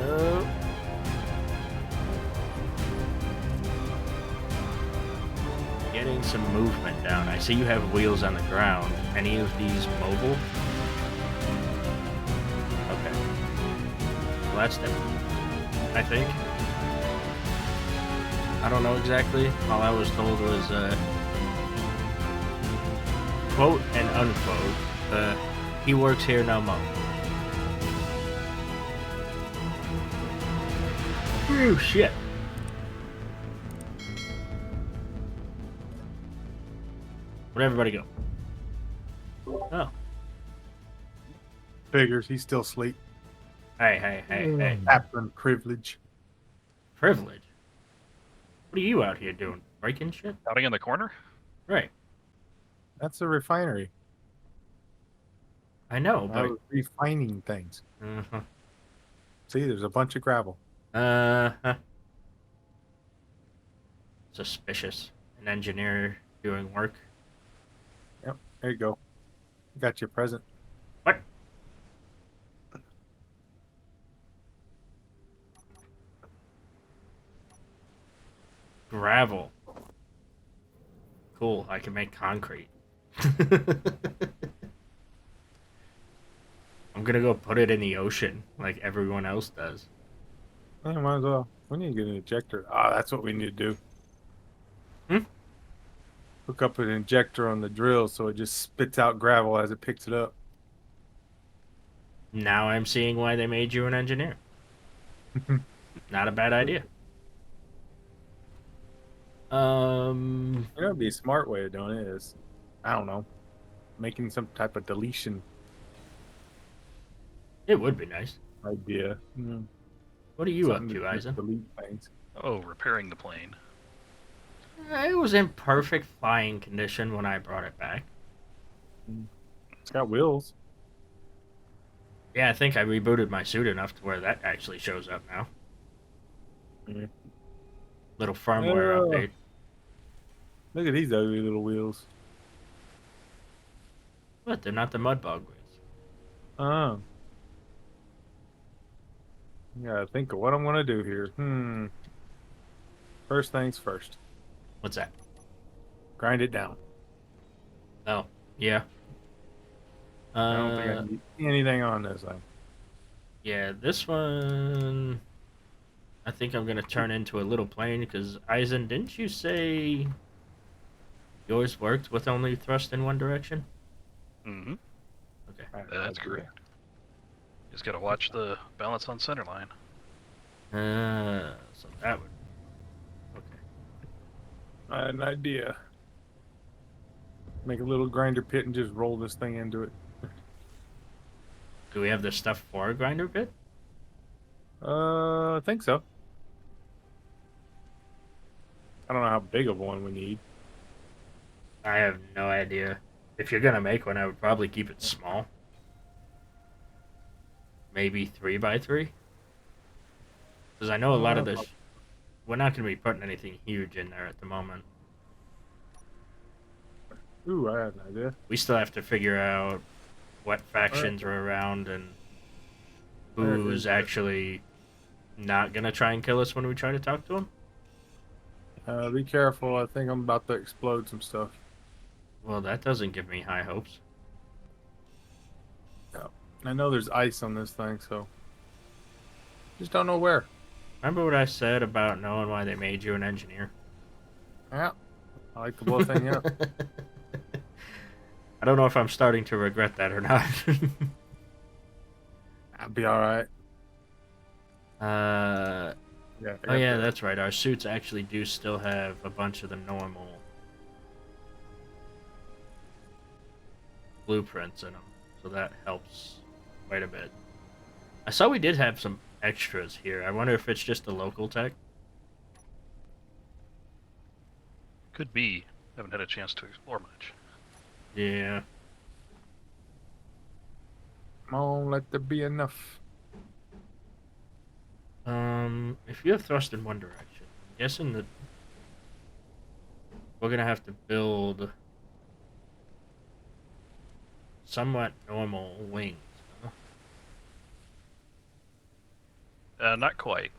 Oh. Getting some movement down. I see you have wheels on the ground. Any of these mobile? Okay. Well, that's different. I think. I don't know exactly. All I was told was, quote and unquote, he works here no more. Oh, shit. Where'd everybody go? Oh. Figures he's still asleep. Hey. Captain privilege. Privilege? What are you out here doing? Breaking shit? Outing in the corner? Right. That's a refinery. I know, I but... was refining things. Uh-huh. See, there's a bunch of gravel. Uh-huh. Suspicious. An engineer doing work. Yep, there you go. Got your present. What? Gravel. Cool, I can make concrete. I'm gonna go put it in the ocean like everyone else does. Yeah, might as well. We need to get an injector. Ah, that's what we need to do. Hmm? Hook up an injector on the drill so it just spits out gravel as it picks it up. Now I'm seeing why they made you an engineer. Not a bad idea. That'd be a smart way of doing it is, I don't know, making some type of deletion It would be nice. idea. What are you up Something to, just Eisen? delete things. Oh, repairing the plane. It was in perfect flying condition when I brought it back. It's got wheels. Yeah, I think I rebooted my suit enough to where that actually shows up now. Yeah. Little firmware update. Look at these ugly little wheels. What? They're not the Mudbog wheels. Oh. Yeah, think of what I'm gonna do here. First things first. What's that? Grind it down. Oh, yeah. I don't think I need anything on this thing. Yeah, this one... I think I'm going to turn into a little plane, because, Eisen, didn't you say yours worked with only thrust in one direction? Mm-hmm. Okay. That's correct. Just gotta watch the balance on center line. So that would... Okay. I had an idea. Make a little grinder pit and just roll this thing into it. Do we have the stuff for a grinder pit? I think so. I don't know how big of one we need. I have no idea. If you're going to make one, I would probably keep it small. Maybe 3x3? Because I know a lot of this... We're not going to be putting anything huge in there at the moment. Ooh, I had an idea. We still have to figure out what factions are around and who's actually not going to try and kill us when we try to talk to them. Be careful. I think I'm about to explode some stuff. Well, that doesn't give me high hopes. No. I know there's ice on this thing, so... Just don't know where. Remember what I said about knowing why they made you an engineer? Yeah. I like to blow things up. I don't know if I'm starting to regret that or not. I'll be alright. Oh yeah, that's right. Our suits actually do still have a bunch of the normal blueprints in them, so that helps quite a bit. I saw we did have some extras here. I wonder if it's just a local tech. Could be. Haven't had a chance to explore much. Yeah. Come on, let there be enough. If you have thrust in one direction, I'm guessing that we're gonna have to build somewhat normal wings. Huh? Not quite.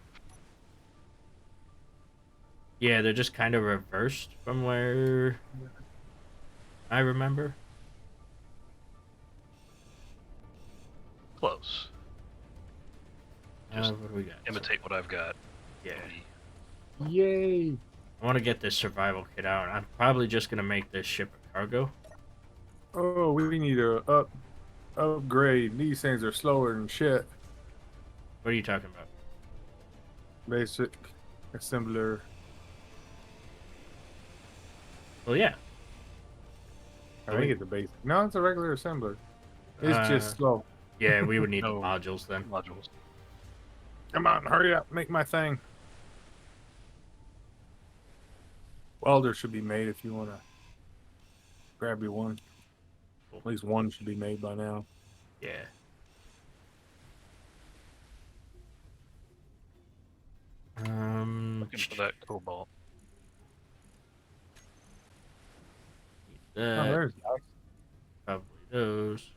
Yeah, they're just kind of reversed from where I remember. Close. Just What do we got? imitate what I've got. Yeah. Yay! I want to get this survival kit out. I'm probably just gonna make this ship a cargo. Oh, we need to upgrade. These things are slower than shit. What are you talking about? Basic assembler. Well, yeah. I think it's a basic. No, it's a regular assembler. It's just slow. Yeah, we would need No. the modules then. Modules. Come on, hurry up, make my thing. Welder should be made if you want to grab your one. At least one should be made by now. Yeah. Looking for that cobalt. Oh, That, there's that. probably those.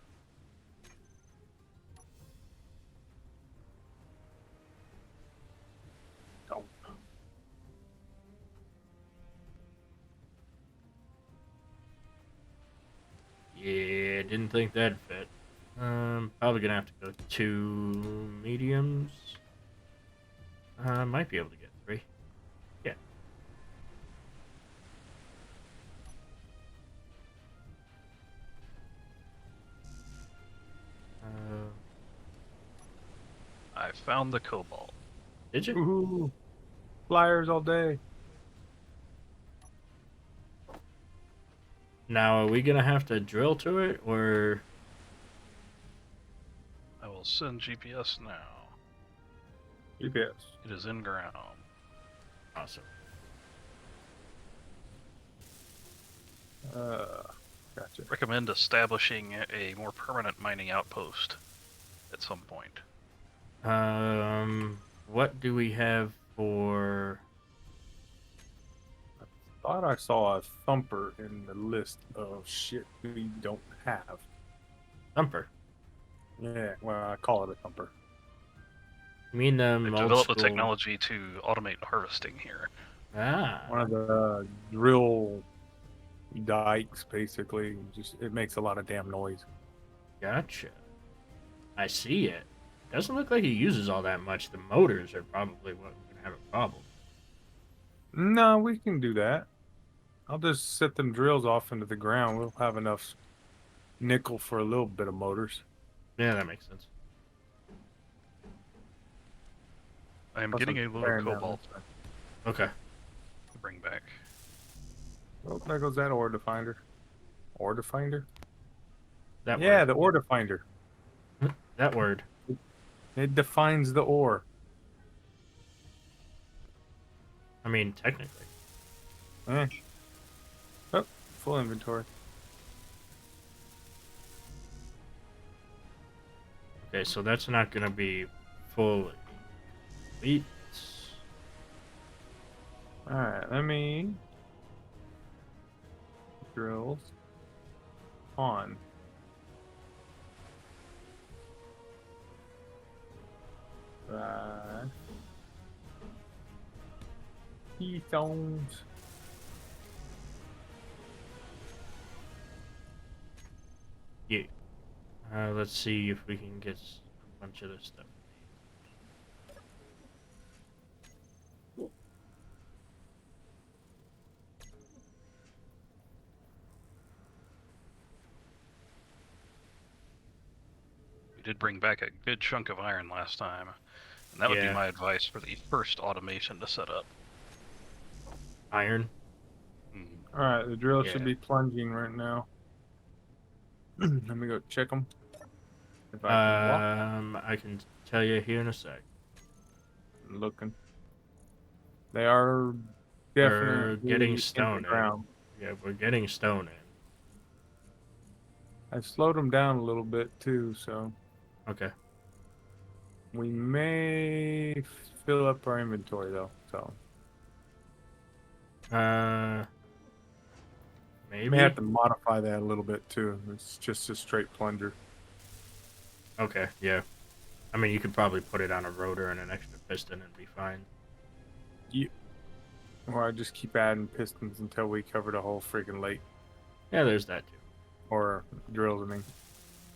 Oh. Yeah, didn't think that'd fit. Probably gonna have to go 2 mediums. Might be able to get 3. Yeah. I found the cobalt. Did you? Ooh, flyers all day. Now, are we gonna have to drill to it, or? I will send GPS now. GPS. It is in ground. Awesome. Gotcha. Recommend establishing a more permanent mining outpost at some point. What do we have for? Thought I saw a thumper in the list of shit we don't have. Thumper? Yeah, well, I call it a thumper. You mean They've old developed the school? technology to automate harvesting here. Ah, One of the drill dikes, basically. Just it makes a lot of damn noise. gotcha. I see it. Doesn't look like he uses all that much. The motors are probably what we're gonna have a problem. No, we can do that. I'll just set them drills off into the ground. We'll have enough nickel for a little bit of motors. Yeah, that makes sense. I am Plus getting a I'm load tearing of down cobalt this thing. Okay. to bring back. Oh, there goes that ore finder. Ore finder? That Yeah, word. the ore finder. That word. It defines the ore. I mean, technically. Eh. Oh, full inventory. Okay, so that's not gonna be full elite. Alright, let me drills on. Ketones. Yeah. Let's see if we can get a bunch of this stuff. We did bring back a good chunk of iron last time, and that would be Yeah. my advice for the first automation to set up. Iron. Alright, the drill Yeah. should be plunging right now. Let me go check them. If I can walk. I can tell you here in a sec. I'm looking. They are We're definitely getting in the stone in. ground. Yeah, we're getting stone in. I slowed them down a little bit too, so Okay. we may fill up our inventory though. So Maybe. may have to modify that a little bit too. It's just a straight plunger. Okay. Yeah. I mean, you could probably put it on a rotor and an extra piston and be fine. Or I just keep adding pistons until we cover the whole freaking lake. Yeah, there's that too. Or drills, I mean.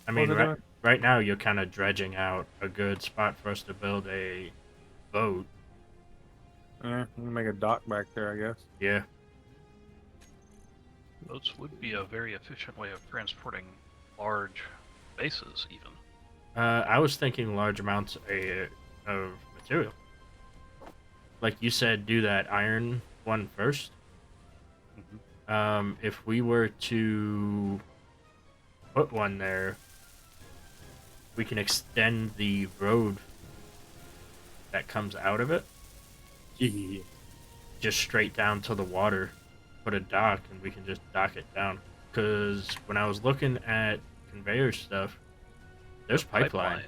I What mean, was I doing? right now you're kind of dredging out a good spot for us to build a boat. Yeah, we can make a dock back there, I guess. Yeah. Boats would be a very efficient way of transporting large bases, even. I was thinking large amounts of material. Like you said, do that iron one first. If we were to put one there, we can extend the road that comes out of it Yeah. just straight down to the water. Put a dock, and we can just dock it down. Because when I was looking at conveyor stuff, there's pipeline. Pipelines.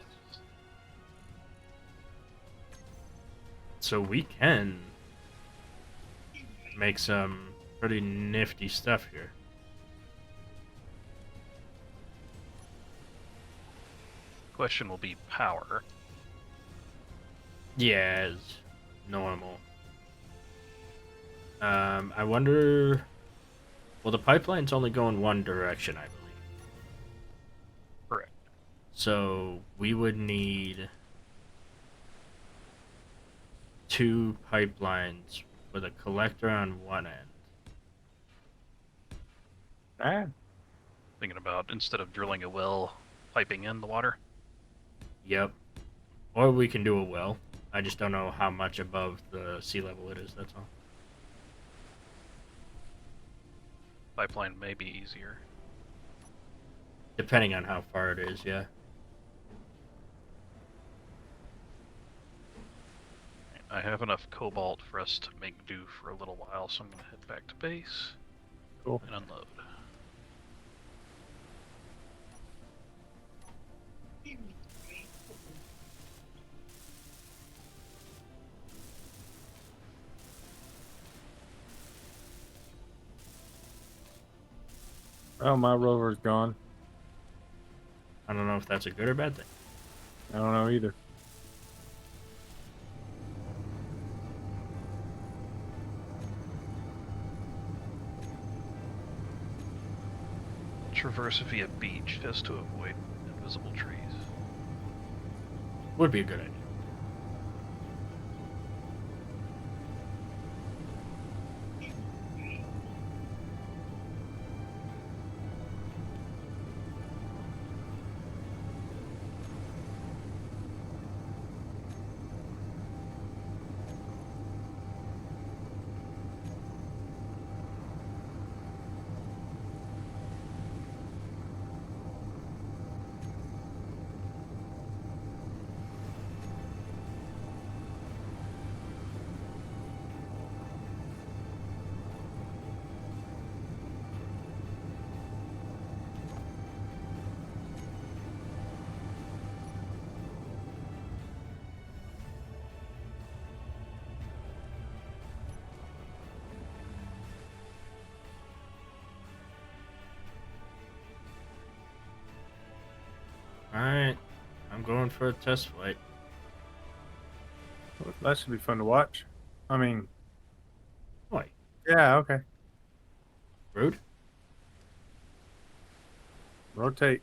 So we can make some pretty nifty stuff here. Question will be power. Yeah, as normal. I wonder. Well, the pipeline's only going one direction, I believe. Correct. So we would need 2 pipelines with a collector on one end. Ah, Thinking about instead of drilling a well, piping in the water. Yep. Or we can do a well. I just don't know how much above the sea level it is, that's all. Pipeline may be easier. Depending on how far it is, yeah. I have enough cobalt for us to make do for a little while, so I'm going to head back to base cool. and unload. Oh, my rover's gone. I don't know if that's a good or bad thing. I don't know either. Traverse via beach just to avoid invisible trees. Would be a good idea. Alright. I'm going for a test flight. Well, that should be fun to watch. I mean, Why? yeah, okay. Rude? Rotate.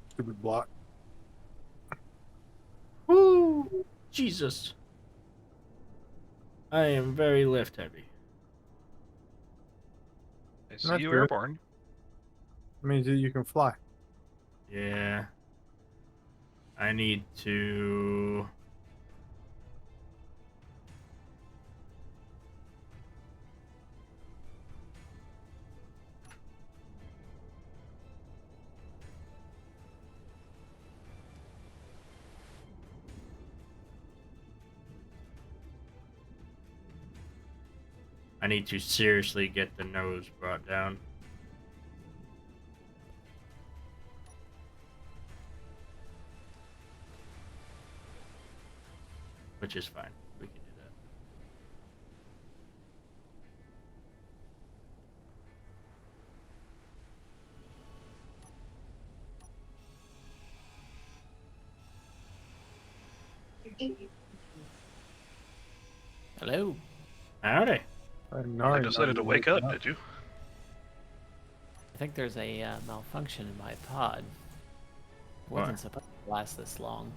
Stupid block. Woo! Jesus. I am very lift heavy. I see That's you good. airborne. That means that you can fly. Yeah. I need to... I need to seriously get the nose brought down. Which is fine. We can do that. Hello. Howdy. I decided to wake up, did you? I think there's a malfunction in my pod. What? Wasn't supposed to last this long.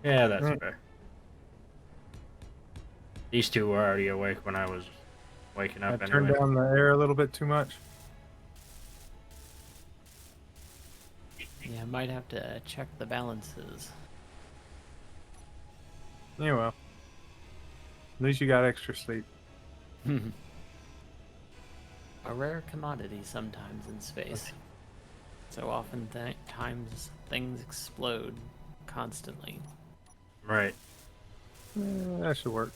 Yeah, that's Mm. fair. These two were already awake when I was waking I up turned anyway. down the air a little bit too much. Yeah, I might have to check the balances. Yeah, well. At least you got extra sleep. A rare commodity sometimes in space. So often times things explode constantly. Right. That should work.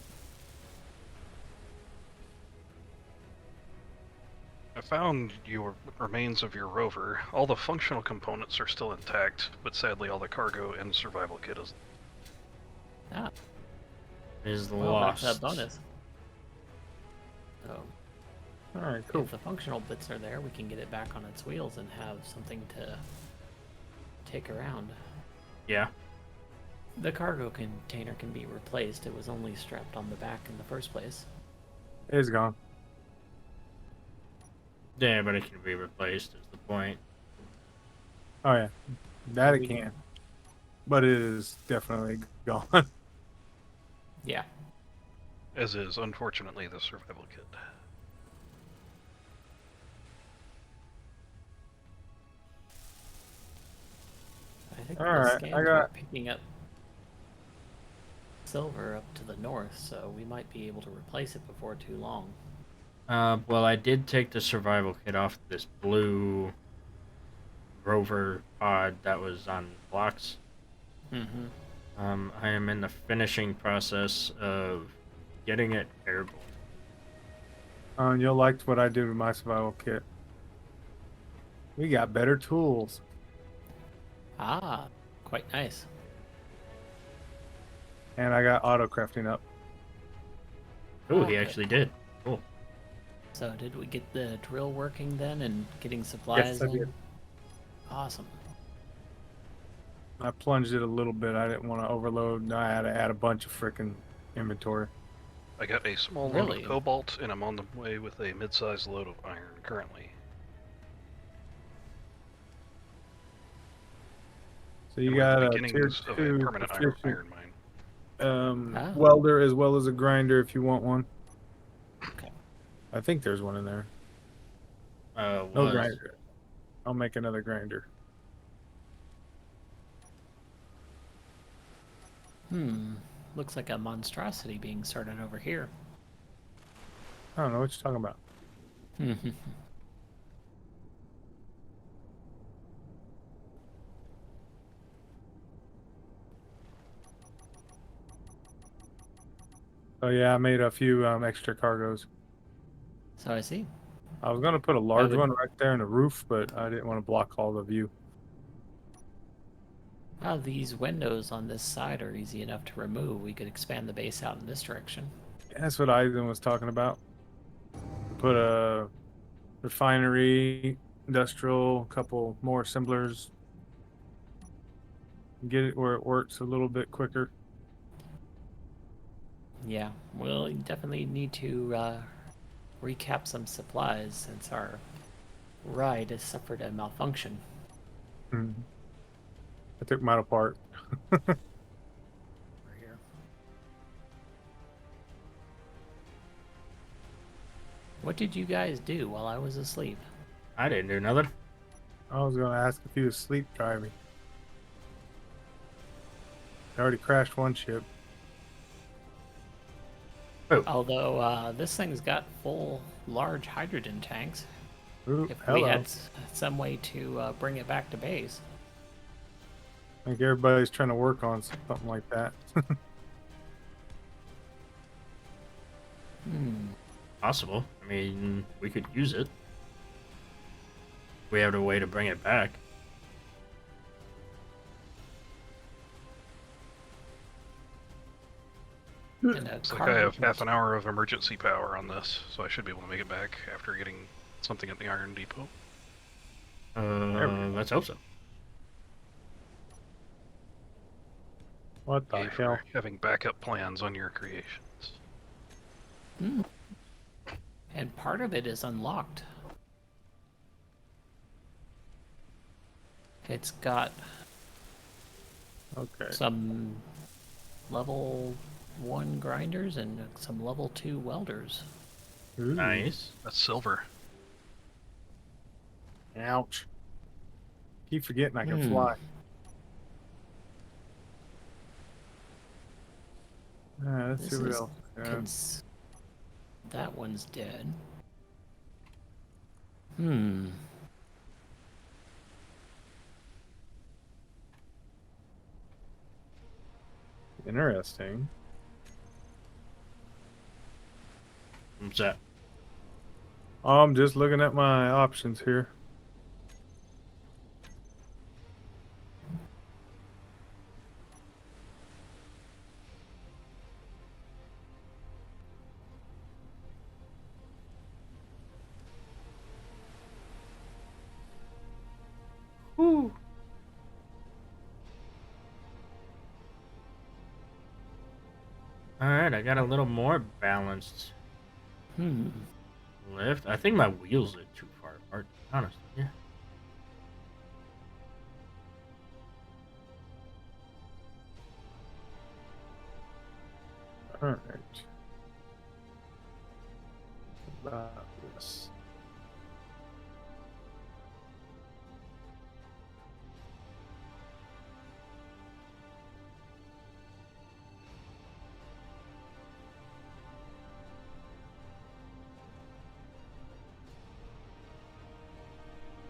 I found your remains of your rover. All the functional components are still intact, but sadly all the cargo and survival kit is. Ah, Is well, lost. that's a bonus. So, Alright, cool. if the functional bits are there, we can get it back on its wheels and have something to take around. Yeah. The cargo container can be replaced. It was only strapped on the back in the first place. It's gone. Yeah, but it can be replaced, is the point. Oh, yeah. That it We can. But it is definitely gone. Yeah. As is, unfortunately, the survival kit. I think All the right, scans I were got- picking up silver up to the north, so we might be able to replace it before too long. Well, I did take the survival kit off this blue rover pod that was on blocks. Mm-hmm. I am in the finishing process of getting it airborne. You'll like what I did with my survival kit. We got better tools. Ah, quite nice. And I got auto crafting up. Oh, Ah, he good. actually did. Cool. So did we get the drill working then and getting supplies I in? did. Awesome. I plunged it a little bit. I didn't want to overload. I had to add a bunch of freaking inventory. I got a small load Really? of cobalt, and I'm on the way with a mid-sized load of iron currently. So you And we're at got the a tier beginnings of a 2 permanent proficient iron mine. Ah. welder as well as a grinder if you want one. Okay. I think there's one in there. No Was. grinder. I'll make another grinder. Looks like a monstrosity being started over here. I don't know what you're talking about. Oh yeah, I made a few extra cargos. So I see. I was gonna put a large would- one right there in the roof, but I didn't want to block all the view. Ah, these windows on this side are easy enough to remove. We could expand the base out in this direction. That's what Eisen was talking about. Put a refinery, industrial, couple more assemblers. Get it where it works a little bit quicker. Yeah, we'll definitely need to recap some supplies since our ride has suffered a malfunction. Mhm. I took mine apart. Over here. What did you guys do while I was asleep? I didn't do nothing. I was gonna ask if he was sleep driving. I already crashed one ship. Although this thing's got full, large hydrogen tanks. Ooh, If hello. we had some way to bring it back to base. I think everybody's trying to work on something like that. Possible. I mean, we could use it. We have a way to bring it back. And a Looks like I have half an hour of emergency power on this, so I should be able to make it back after getting something at the Iron Depot. Let's hope so. What the Yay for hell? having backup plans on your creations. Hmm. And part of it is unlocked. It's got Okay. some level 1 grinders and some level 2 welders. Ooh. Nice. That's silver. Ouch. Keep forgetting I can Hmm. fly. Let's This see what is else. that one's dead. Hmm. Interesting. What's that? I'm just looking at my options here. Whew. All right, I got a little more balanced Hmm. lift. I think my wheels are too far apart, honestly. Yeah. All right. About this.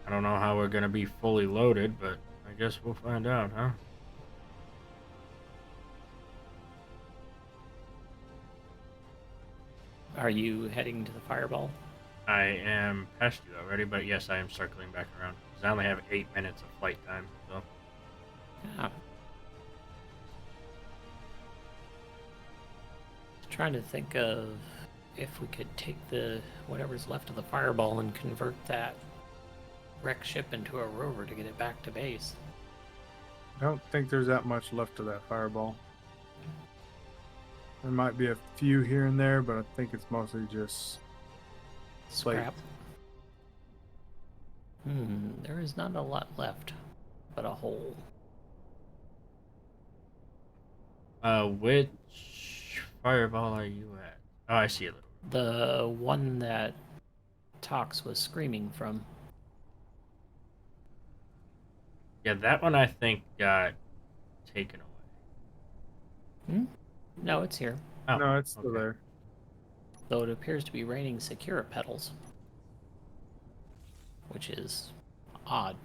I don't know how we're gonna be fully loaded, but I guess we'll find out, huh? Are you heading to the fireball? I am past you already, but yes, I am circling back around. 'Cause I only have 8 minutes of flight time, so. Yeah. Trying to think of if we could take the whatever's left of the fireball and convert that wreck ship into a rover to get it back to base. I don't think there's that much left of that fireball. There might be a few here and there, but I think it's mostly just slate. Scrap. There is not a lot left, but a hole. Which fireball are you at? Oh, I see a little. The one that Tox was screaming from. Yeah, that one I think got taken away. No, it's here. Oh, No, it's still okay. there. Though it appears to be raining Secura petals. Which is odd.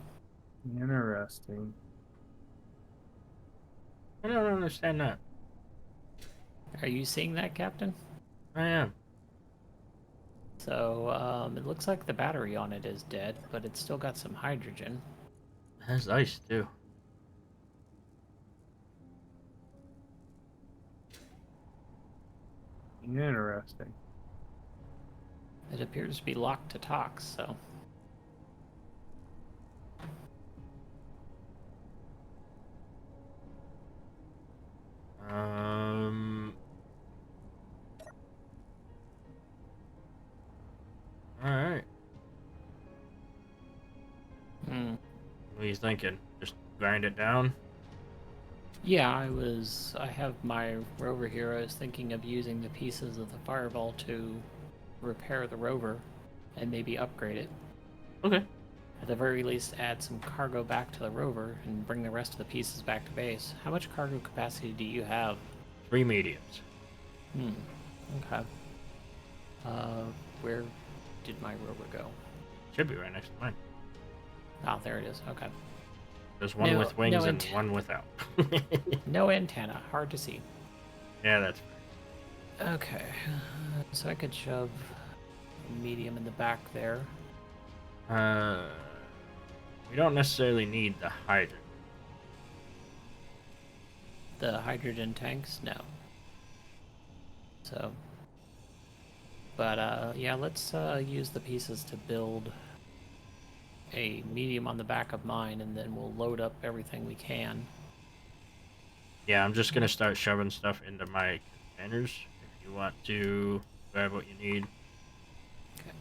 Interesting. I don't understand that. Are you seeing that, Captain? I am. So, it looks like the battery on it is dead, but it's still got some hydrogen. It has ice too. Interesting. It appears to be locked to Tox, so... All right. Hmm. What are you thinking? Just grind it down? Yeah, I have my rover here. I was thinking of using the pieces of the fireball to repair the rover and maybe upgrade it. Okay. At the very least, add some cargo back to the rover and bring the rest of the pieces back to base. How much cargo capacity do you have? 3 mediums. Okay. Where did my rover go? Should be right next to mine. Oh, there it is. Okay. There's one No- with wings no and int- one without. No antenna. Hard to see. Yeah, that's Okay. So I could shove a medium in the back there. fair. We don't necessarily need the hydrant. The hydrogen tanks? No. So... But, yeah, let's use the pieces to build a medium on the back of mine, and then we'll load up everything we can. Yeah, I'm just gonna start shoving stuff into my containers. If you want to grab what you need. Okay.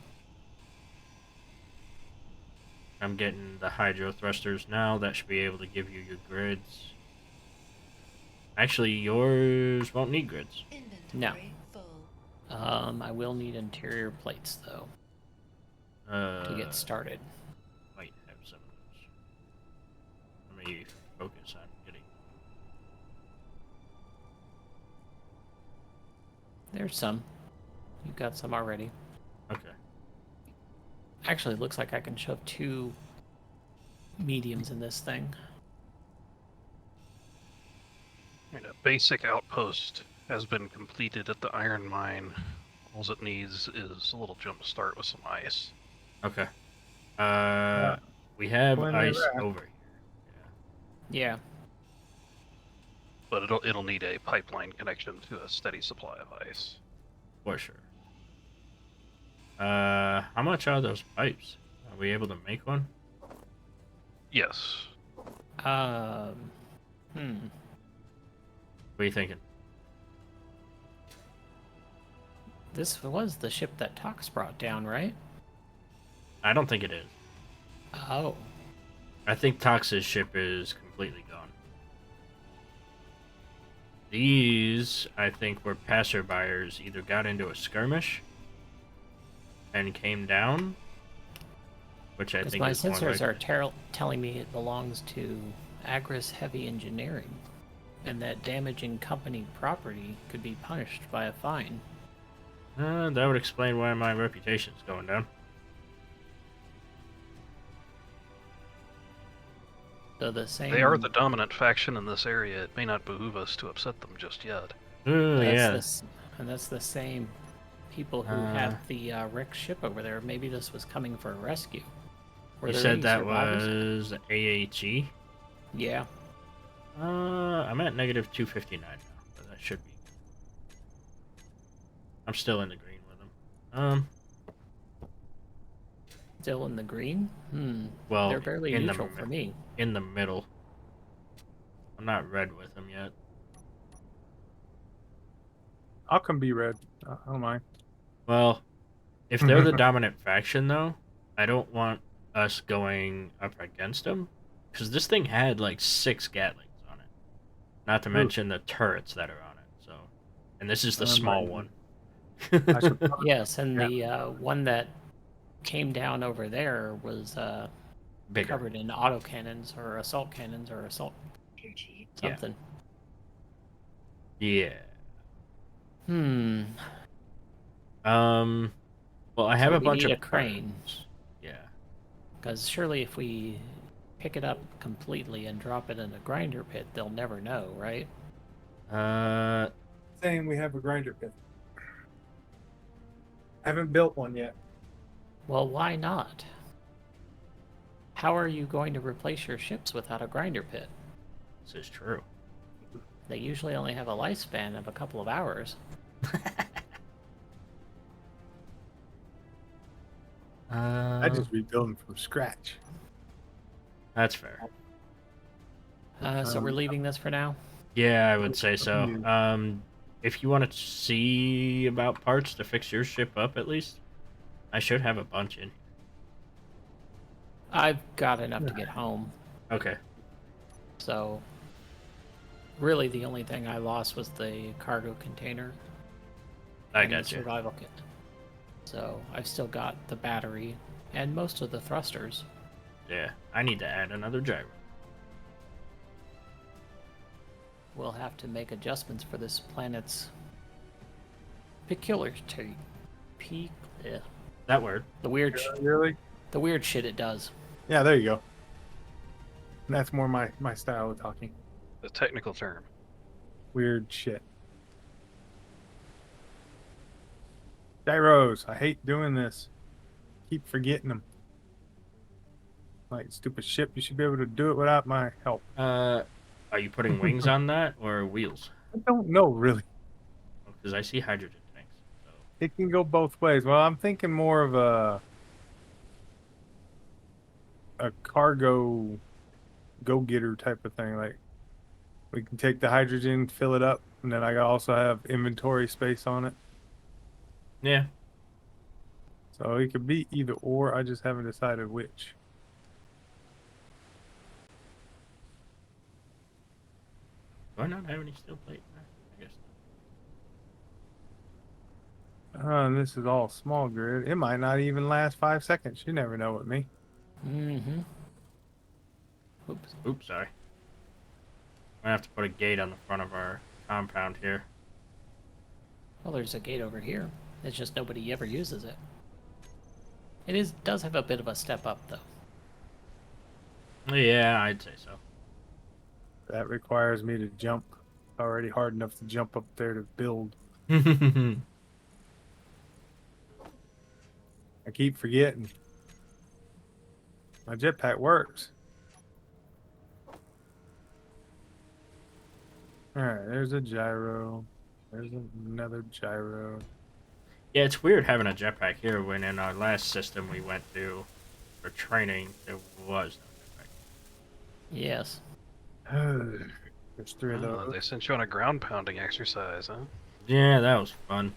I'm getting the hydro thrusters now. That should be able to give you your grids. Actually, yours won't need grids. No. I will need interior plates though to get started. Might have some of those. Let me focus on getting. There's some. You've got some already. Okay. Actually, it looks like I can shove 2 mediums in this thing. And a basic outpost has been completed at the iron mine. All it needs is a little jump start with some ice. Okay. Yeah. We have Plenty of ice that. over here. Yeah. But it'll need a pipeline connection to a steady supply of ice. For sure. How much are those pipes? Are we able to make one? Yes. What are you thinking? This was the ship that Tox brought down, right? I don't think it is. Oh. I think Tox's ship is completely gone. These, I think, were passerbyers either got into a skirmish and came down, which I Because think my is more sensors likely. are telling me it belongs to Agris Heavy Engineering, and that damaging company property could be punished by a fine. That would explain why my reputation's going down. So the same. They are the dominant faction in this area. It may not behoove us to upset them just yet. Yeah. And that's the same people who had the wrecked ship over there. Maybe this was coming for a rescue. Were You there said any that survivors? was AHE? Yeah. I'm at negative 259 now, but that should be. I'm still in the green with them. Still in the green? Well, They're barely in neutral for me. In the middle. I'm not red with them yet. I can be red. I don't mind. Well, if they're the dominant faction, though, I don't want us going up against them, because this thing had like 6 Gatlings on it, not to mention the turrets that are on it. So, and this is the small one. I should probably Yes, and the one that came down over there was Bigger. covered in autocannons or assault cannons or assault something. Yeah. Well, I have So a we bunch need of a crane. turrets. Yeah. Because surely if we pick it up completely and drop it in a grinder pit, they'll never know, right? saying we have a grinder pit. Haven't built one yet. Well, why not? How are you going to replace your ships without a grinder pit? This is true. They usually only have a lifespan of a couple of hours. I just rebuild them from scratch. That's fair. So we're leaving this for now? Yeah, I would say so. If you want to see about parts to fix your ship up, at least, I should have a bunch in. I've got enough to get home. Okay. So, really, the only thing I lost was the cargo container. I and got the you. survival kit. So, I've still got the battery and most of the thrusters. Yeah, I need to add another gyro. We'll have to make adjustments for this planet's peculiarity. That word. The weird, Really? the weird shit it does. Yeah, there you go. That's more my style of talking. The technical term. Weird shit. Gyros. I hate doing this. Keep forgetting them. Like stupid ship. You should be able to do it without my help. Are you putting wings on that or wheels? I don't know really. Because I see hydrogen tanks. So. It can go both ways. Well, I'm thinking more of a cargo go-getter type of thing. Like We can take the hydrogen, fill it up, and then I also have inventory space on it. Yeah. So it could be either or. I just haven't decided which. Do I not have any steel plate? I guess And this is all small grid. It might not even last 5 seconds. You never know with me. Mm-hmm. Oops. not. Oops, sorry. I'm gonna have to put a gate on the front of our compound here. Well, there's a gate over here. It's just nobody ever uses it. It does have a bit of a step up, though. Yeah, I'd say so. That requires me to jump. It's already hard enough to jump up there to build. Yeah, I keep forgetting. My jetpack works. Alright, there's a gyro. There's another gyro. it's weird having a jetpack here when in our last system we went to for training, there was no jetpack. Yes. There's 3 of Oh, those. they sent you on a ground pounding exercise, huh? Yeah, that was fun.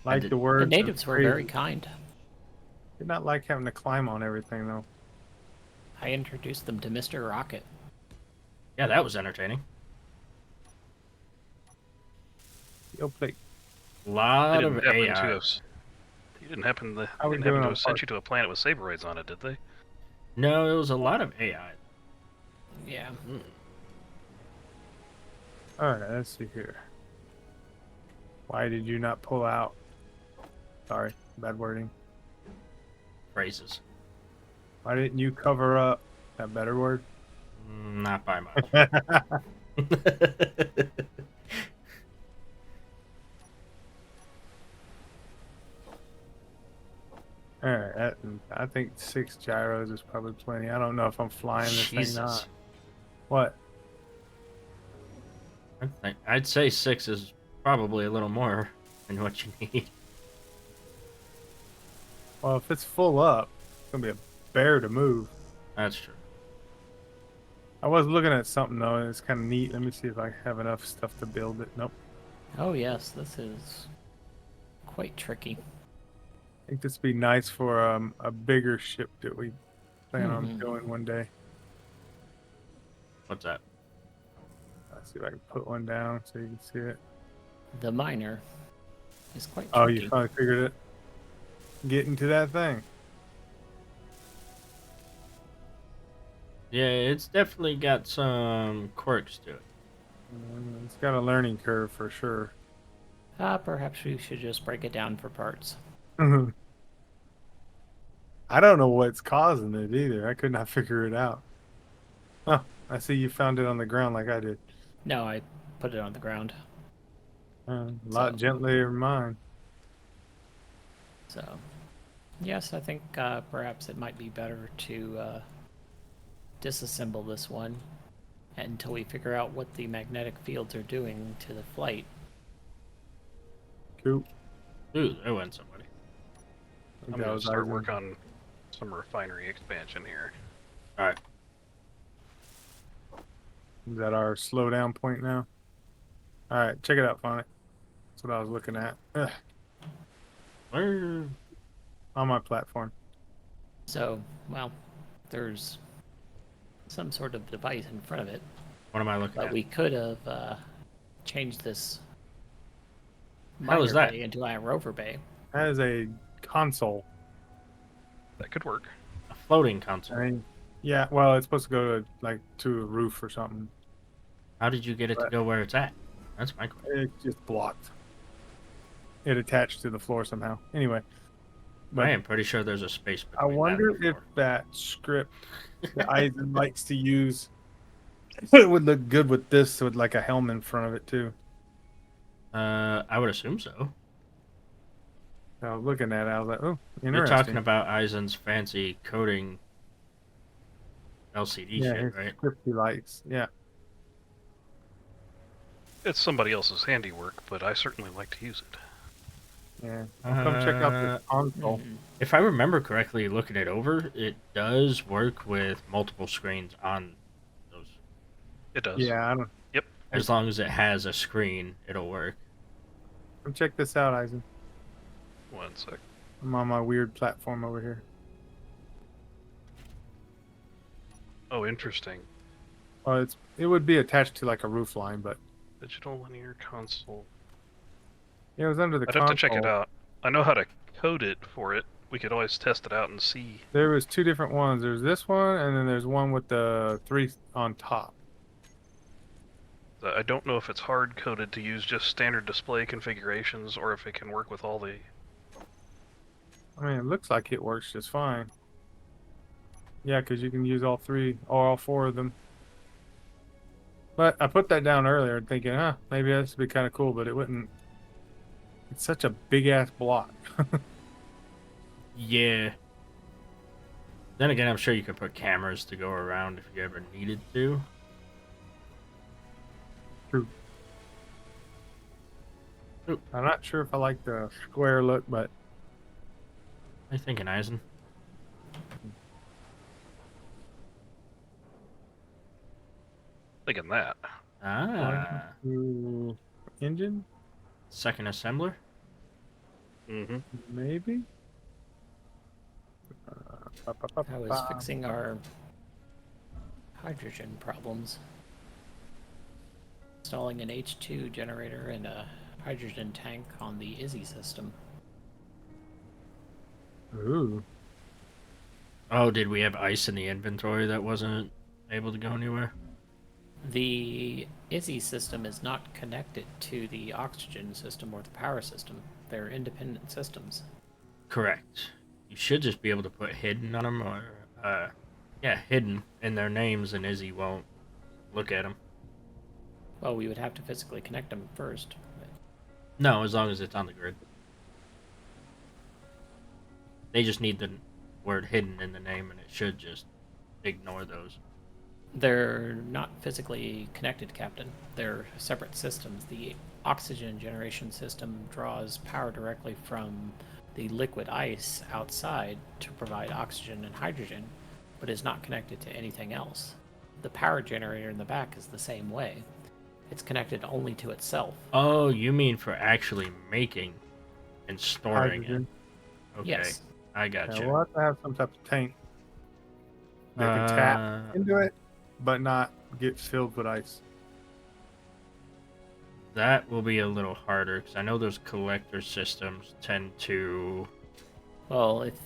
Like did- the words. The of natives were very praise. kind. Did not like having to climb on everything though. I introduced them to Mr. Rocket. Yeah, that was entertaining. Steel plate. They Lot didn't of happen AI. to have. They didn't happen to. How we Didn't doing happen to on have sent parts? you to a planet with saberoids on it, did they? No, it was a lot of AI. Yeah. Alright, let's see here. Why did you not pull out? Sorry, bad wording. Phrases. Why didn't you cover up? That better word? Not by much. Alright, I think 6 gyros is probably plenty. I don't know if I'm flying this thing Jesus. not. What? I'd say 6 is probably a little more than what you need. Well, if it's full up, it's gonna be a bear to move. That's true. I was looking at something though, and it's kind of neat. Let me see if I have enough stuff to build it. Nope. Oh, yes, this is quite tricky. I think this would be nice for a bigger ship that we plan on Mhm. doing one day. What's that? Let's see if I can put one down so you can see it. The miner is quite Oh, tricky. you finally figured it? Get into that thing. Yeah, it's definitely got some quirks to it. It's got a learning curve for sure. Perhaps we should just break it down for parts. I don't know what's causing it either. I could not figure it out. Oh, I see you found it on the ground like I did. No, I put it on the ground. A lot So- gentler than mine. So, yes, I think perhaps it might be better to disassemble this one until we figure out what the magnetic fields are doing to the flight. Coop. Ooh, there went somebody. I'm That gonna was start Isaac. work on some refinery expansion here. Alright. Is that our slowdown point now? All right, check it out, Phonic. That's what I was looking at. Ugh, Where? on my platform. So, well, there's some sort of device in front of it, What am I looking but at? we could have changed this How is miner that? bay into a rover bay. That is a console. That could work. A floating console. I mean, yeah, well, it's supposed to go to to a roof or something. How did you get it to But- go where it's at? That's my question. It's just blocked. It attached to the floor somehow. Anyway, but I am pretty sure there's a space I between wonder that and the if floor. that script that Eisen likes to use it would look good with this with like a helm in front of it too. I would assume so. I was looking at it, I was like, oh, You're interesting. talking about Eisen's fancy coding LCD yeah, shit, his right? script he likes. Yeah. It's somebody else's handiwork, but I certainly like to use it. Yeah. Well, come check out this console. Mhm. If I remember correctly, looking it over, it does work with multiple screens on those. It does. Yeah, I don't. Yep. As long as it has a screen, it'll work. Come check this out, Eisen. 1 sec. I'm on my weird platform over here. Oh, interesting. It would be attached to like a roof line, but Digital linear console. it was under the I'd have to check it console. out. I know how to code it for it. We could always test it out and see. There was two different ones. There's this one, and then there's one with the 3 on top. I don't know if it's hard coded to use just standard display configurations or if it can work with all the. I mean, it looks like it works just fine. Yeah, because you can use all 3 or all 4 of them. But I put that down earlier thinking, maybe this would be kind of cool, but it wouldn't. It's such a big ass block. Yeah. Then again, I'm sure you could put cameras to go around if you ever needed to. True. Ooh. I'm not sure if I like the square look, but What are you thinking, Eisen? Thinking that. Ah. Ooh, engine Second assembler? Mm-hmm. maybe. I was fixing our hydrogen problems. Installing an H2 generator and a hydrogen tank on the Izzy system. Ooh. Oh, did we have ice in the inventory that wasn't able to go anywhere? The Izzy system is not connected to the oxygen system or the power system. They're independent systems. Correct. You should just be able to put hidden on them, or, hidden in their names, and Izzy won't look at them. Well, we would have to physically connect them first. No, as long as it's on the grid. They just need the word hidden in the name, and it should just ignore those. They're not physically connected, Captain. They're separate systems. The oxygen generation system draws power directly from the liquid ice outside to provide oxygen and hydrogen, but is not connected to anything else. The power generator in the back is the same way. It's connected only to itself. Oh, you mean for actually making and storing Hydrogen. it? Okay, Yes. I got Yeah, you. we'll have to have some type of tank that can tap into it, but not get filled with ice. That will be a little harder because I know those collector systems tend to. Well, if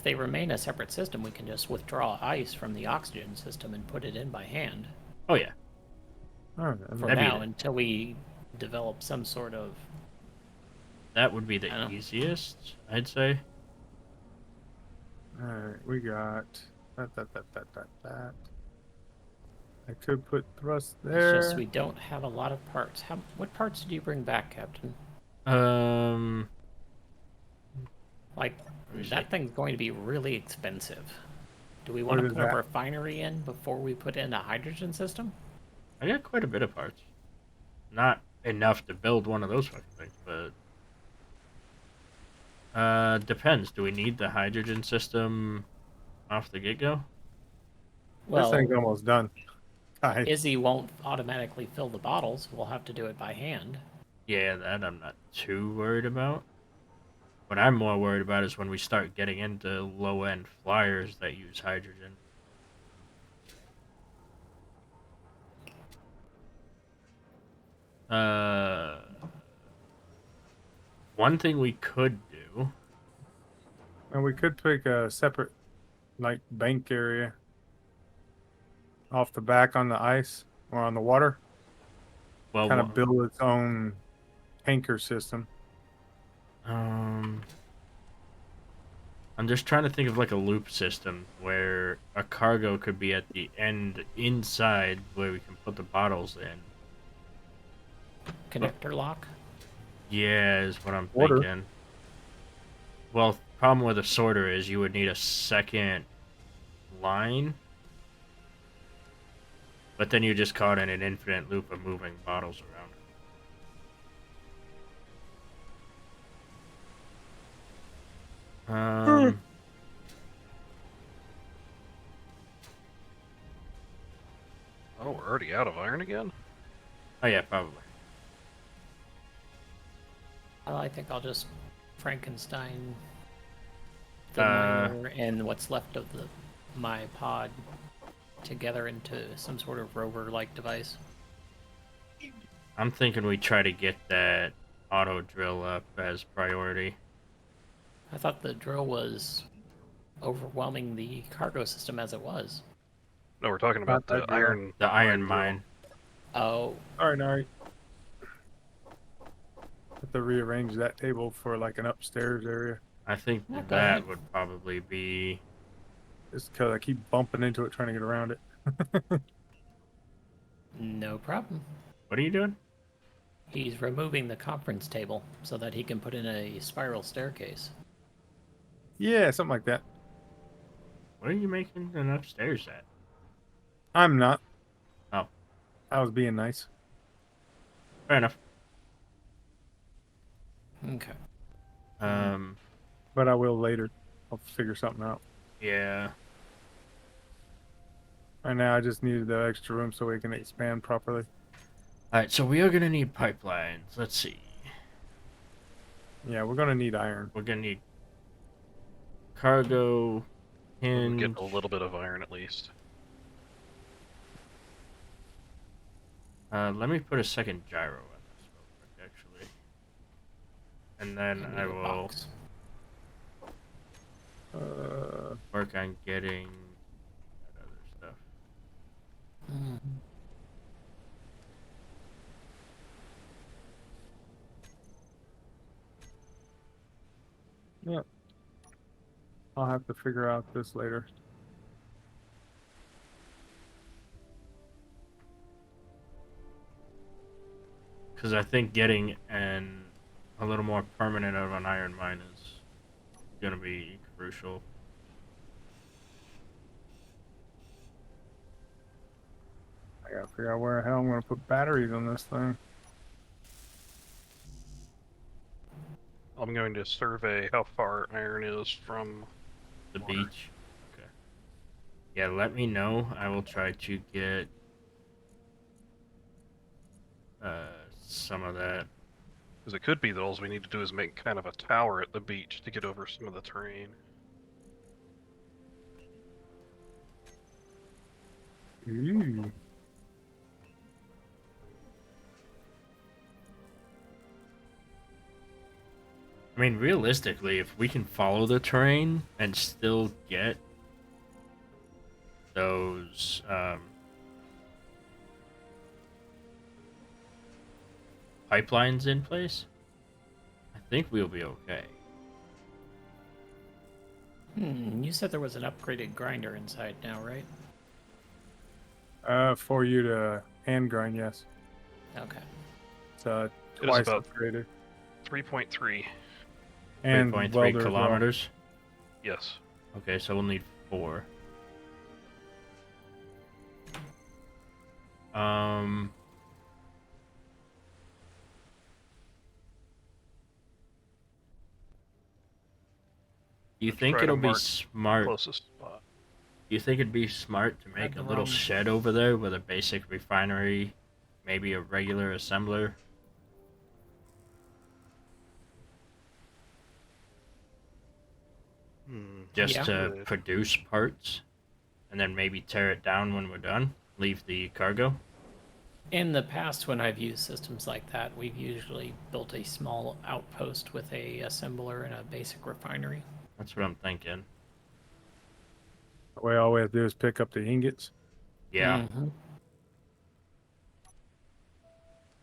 they remain a separate system, we can just withdraw ice from the oxygen system and put it in by hand. Oh yeah, All right. For That'd be now, the- until we develop some sort of. that would be the I know. easiest, I'd say. All right, we got that. I could put thrust there. It's just we don't have a lot of parts. What parts did you bring back, Captain? Like, Let me see. that thing's going to be really expensive. Do we What want to is put a that? refinery in before we put in a hydrogen system? I got quite a bit of parts. Not enough to build one of those fucking things, but depends. Do we need the hydrogen system off the get-go? This Well, thing's almost done. Guys. Izzy won't automatically fill the bottles. We'll have to do it by hand. Yeah, that I'm not too worried about. What I'm more worried about is when we start getting into low-end flyers that use hydrogen. One thing we could do. And we could pick a separate, like, bank area off the back on the ice or on the water. Well, Kind of build its own tanker system. I'm just trying to think of like a loop system where a cargo could be at the end inside where we can put the bottles in. Connector lock? Yeah, is what I'm Sorter. thinking. Well, problem with a sorter is you would need a second line. But then you just caught in an infinite loop of moving bottles around. Oh, we're already out of iron again? Oh yeah, probably. Well, I think I'll just Frankenstein the Uh, miner and what's left of my pod together into some sort of rover-like device. I'm thinking we try to get that auto drill up as priority. I thought the drill was overwhelming the cargo system as it was. No, we're talking Not about that the drill. iron The iron drill. mine. Oh, All right. Have to rearrange that table for like an upstairs area. I think Yeah, go that ahead. would probably be. Just because I keep bumping into it trying to get around it. no problem. What are you doing? He's removing the conference table so that he can put in a spiral staircase. Yeah, something like that. What are you making an upstairs at? I'm not. Oh, I was being nice. fair enough. Okay. But I will later. I'll figure something out. Yeah. Right now, I just needed the extra room so we can expand properly. Alright, so we are gonna need pipelines. Let's see. Yeah, we're gonna need iron. We're gonna need cargo, We would hinge. get a little bit of iron at least. Let me put a second gyro in this real quick, actually. And then I I need a will box. work on getting that other stuff. Mm. Yeah. I'll have to figure out this later. Because I think getting a little more permanent of an iron mine is gonna be crucial. I gotta figure out where the hell I'm gonna put batteries on this thing. I'm going to survey how far iron is from The water. beach. Okay. Yeah, let me know. I will try to get some of that. Because it could be that all we need to do is make kind of a tower at the beach to get over some of the terrain. Ooh. I mean, realistically, if we can follow the terrain and still get those pipelines in place, I think we'll be okay. You said there was an upgraded grinder inside now, right? For you to hand grind, yes. Okay. It's It is twice about upgraded. 3.3. And 3.3 welder as well. kilometers. Yes. Okay, so we'll need 4. Do you Let's think try to it'll be mark smart? Closest spot. Do you think it'd be smart to make a the little wrong- shed over there with a basic refinery, maybe a regular assembler? Just Yeah. to Good. produce parts, and then maybe tear it down when we're done. Leave the cargo. In the past, when I've used systems like that, we've usually built a small outpost with a assembler and a basic refinery. That's what I'm thinking. The way all we have to do is pick up the ingots. Yeah, Mhm.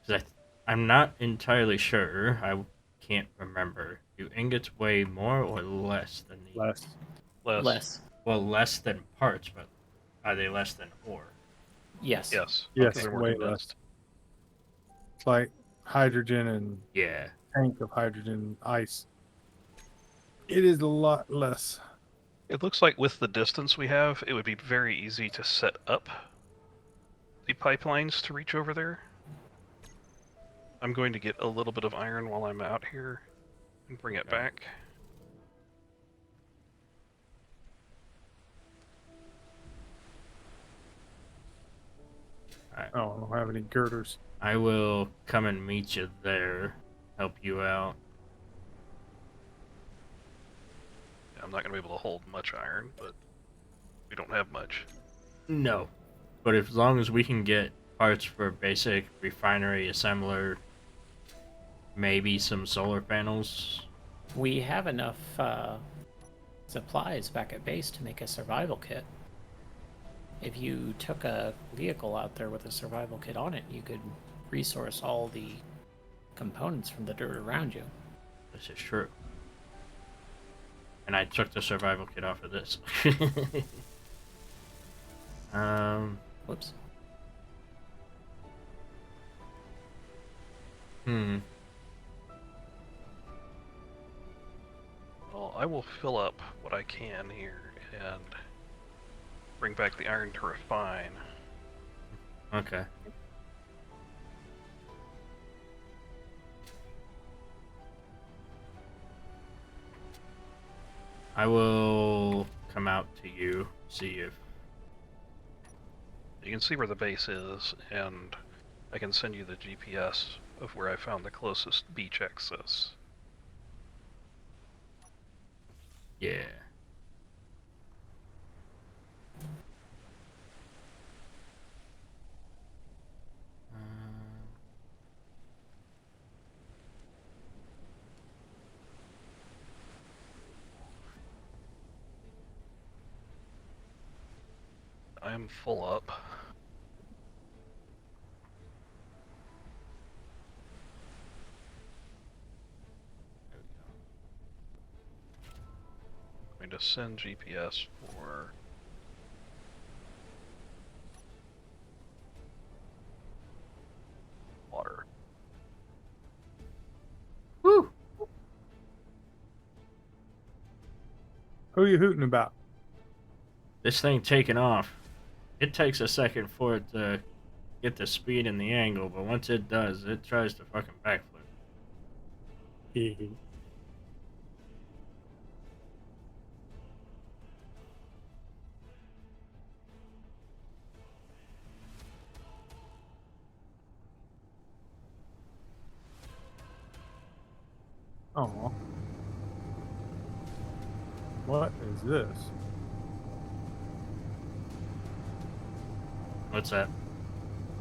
because I'm not entirely sure. I can't remember. Do ingots weigh more or less than the? Less. Less. Less. Well, less than parts, but are they less than ore? Yes. Yes. Yes, They're more way condensed. It's like hydrogen and Yeah. tank of hydrogen ice. It is a lot less. It looks like with the distance we have, it would be very easy to set up the pipelines to reach over there. I'm going to get a little bit of iron while I'm out here and bring it Okay. back. Alright. Oh, I don't have any girders. I will come and meet you there, help you out. I'm not going to be able to hold much iron, but we don't have much. No. But as long as we can get parts for basic refinery assembler, maybe some solar panels. We have enough supplies back at base to make a survival kit. If you took a vehicle out there with a survival kit on it, you could resource all the components from the dirt around you. This is true. And I took the survival kit off of this. Whoops. Well, I will fill up what I can here and bring back the iron to refine. Okay. I will come out to you, see if... You can see where the base is, and I can send you the GPS of where I found the closest beach access. Yeah. I am full up. I'm going to send GPS for water. Woo! Who are you hooting about? This thing taking off. It takes a second for it to get the speed and the angle, but once it does, it tries to fucking backflip. Oh. What is this? What's that?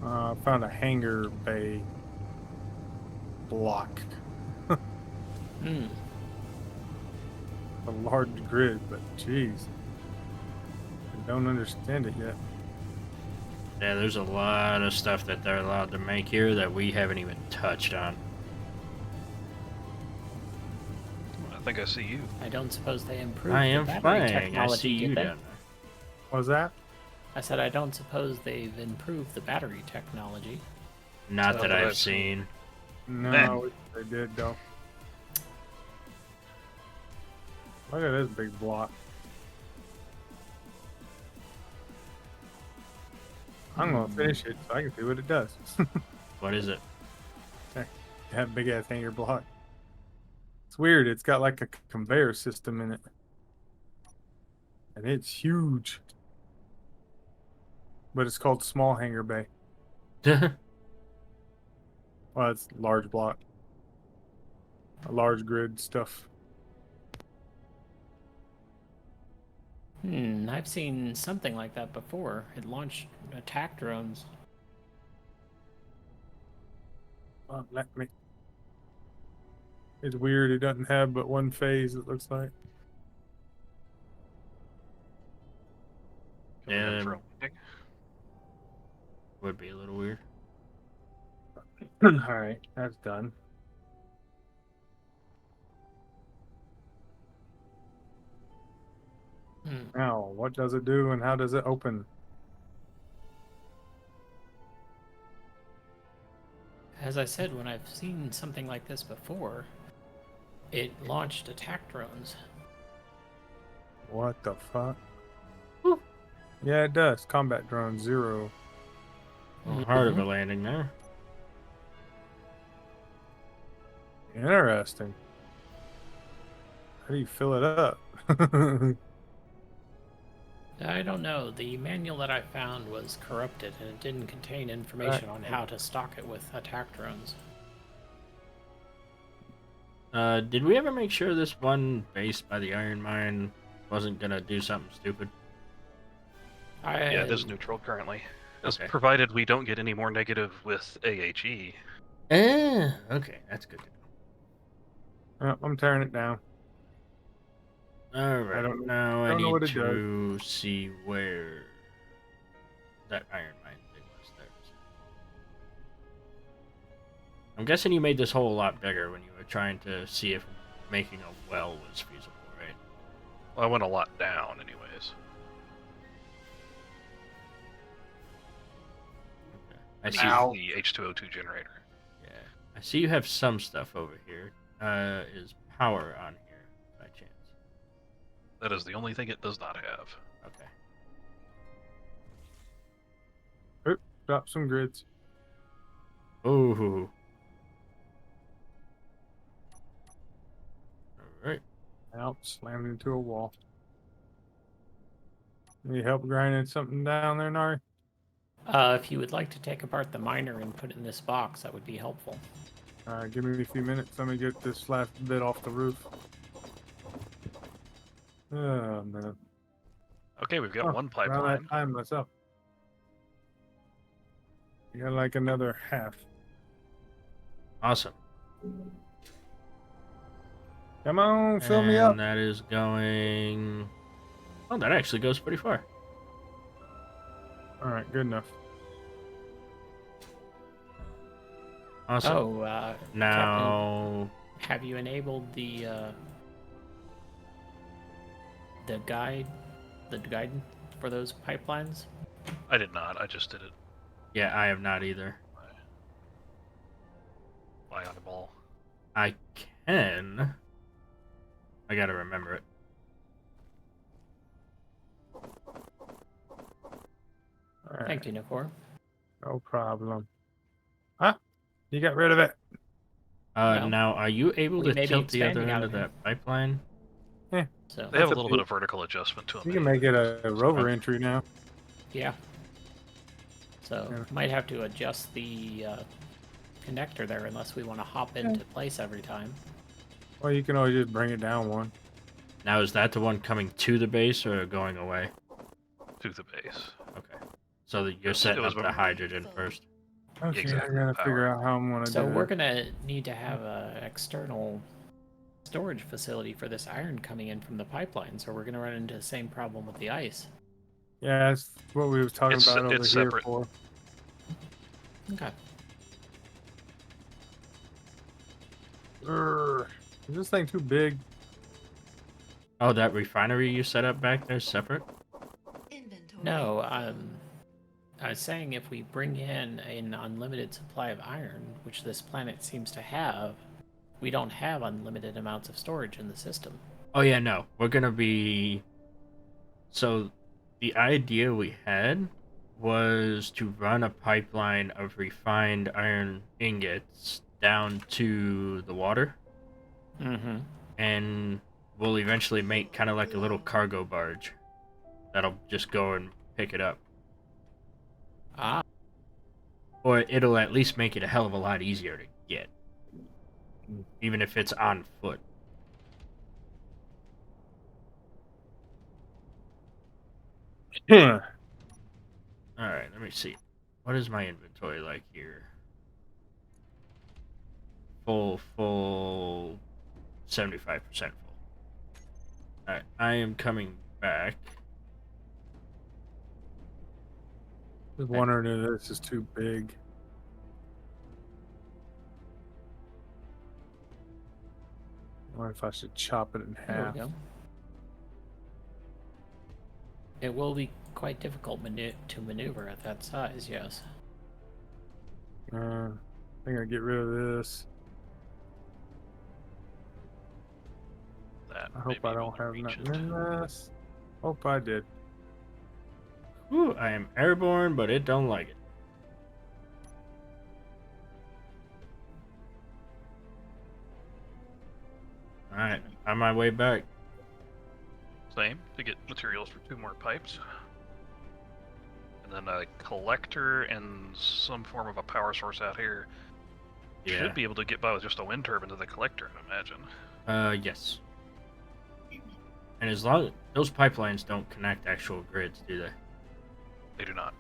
I found a hangar bay block. Hmm. A large grid, but jeez. I don't understand it yet. Yeah, there's a lot of stuff that they're allowed to make here that we haven't even touched on. I think I see you. I don't suppose they improved I the am battery flying. I technology, see you did they? down there. What was that? I said I don't suppose they've improved the battery technology. Not Not that that I've I've seen. No, Man. I wish they did though. Look at this big block. I'm gonna finish it so I can see what it does. What is it? That big ass hanger block. It's weird. It's got like a conveyor system in it, and it's huge. But it's called small hanger bay. Well, it's large block, a large grid stuff. I've seen something like that before. It launched attack drones. Let me. It's weird. It doesn't have but one phase. It looks like. Coming in Yeah, for a landing. would be a little weird. All right, that's done. Now, what does it do, and how does it open? As I said, when I've seen something like this before, it launched attack drones. What the fuck? Yeah, it does. Combat drone 0. Well, hard of a landing there. Interesting. How do you fill it up? I don't know. The manual that I found was corrupted, and it didn't contain information on how to stock it with attack drones. Did we ever make sure this one base by the iron mine wasn't gonna do something stupid? Yeah, it is neutral currently. As Okay. provided we don't get any more negative with AHE. Okay, that's good to I'm tearing it down. know. Alright, don't now I know need what it does. to see where that iron mine thing was. There it is. I'm guessing you made this hole a lot bigger when you were trying to see if making a well was feasible, right? Well, I went a lot down, anyways. Okay. I I see. need the H2O2 generator. Yeah, I see you have some stuff over here. Is power on here by chance? That is the only thing it does not have. Okay. Oop, drop some grids. Ooh. All right. Out, slammed into a wall. Need help grinding something down there, Nari? If you would like to take apart the miner and put it in this box, that would be helpful. Alright, give me a few minutes. Let me get this last bit off the roof. Oh, man. Okay, we've got Oh, one around pipeline. that time myself. You got like another half. Awesome. Come on, fill me up. And that is going. Oh, that actually goes pretty far. Alright, good enough. Awesome. Oh, Now, Captain, have you enabled the guide for those pipelines? I did not. I just did it yeah, I have not either. by eyeball. I can. I gotta remember it. Alright, Thank you, Nikor. no problem. Huh? You got rid of it. Well, Now, are you able we to may be tilt the other expanding out end of of that pipeline? So They have That's a up little to bit you. of vertical adjustment to them. You can make it a rover Okay. entry now. yeah. So Yeah. might have to adjust the connector there unless we want to hop into place every time. Well, you can always just bring it down one. Now, is that the one coming to the base or going away? To the base. Okay. So that you're It setting was up the when- hydrogen first. Okay, exactly, I gotta power. figure out how I'm gonna So do we're it. gonna need to have an external storage facility for this iron coming in from the pipeline, so we're gonna run into the same problem with the ice. Yeah, that's what we was talking It's- about over it's here separate. for. Okay. Urgh. Is this thing too big? Oh, that refinery you set up back there is separate? No, I was saying if we bring in an unlimited supply of iron, which this planet seems to have, we don't have unlimited amounts of storage in the system. Oh, yeah, no. We're gonna be. So, the idea we had was to run a pipeline of refined iron ingots down to the water, Mm-hmm. and we'll eventually make kind of like a little cargo barge that'll just go and pick it up. Ah, Or it'll at least make it a hell of a lot easier to get, even if it's on foot. Huh. Alright, let me see. What is my inventory like here? Full, 75% full. Alright, I am coming back. Just wondering if this is too big. Or if I should chop it in there half. we go. It will be quite difficult to maneuver at that size, yes. I think I get rid of this. That I hope I don't have nothing in this. Hope I did. Whew, I am airborne, but it don't like it. Alright, on my way back. Same, to get materials for 2 more pipes. And then a collector and some form of a power source out here. Yeah. Should be able to get by with just a wind turbine to the collector, I imagine. Yes. And as long those pipelines don't connect actual grids, do they? They do not.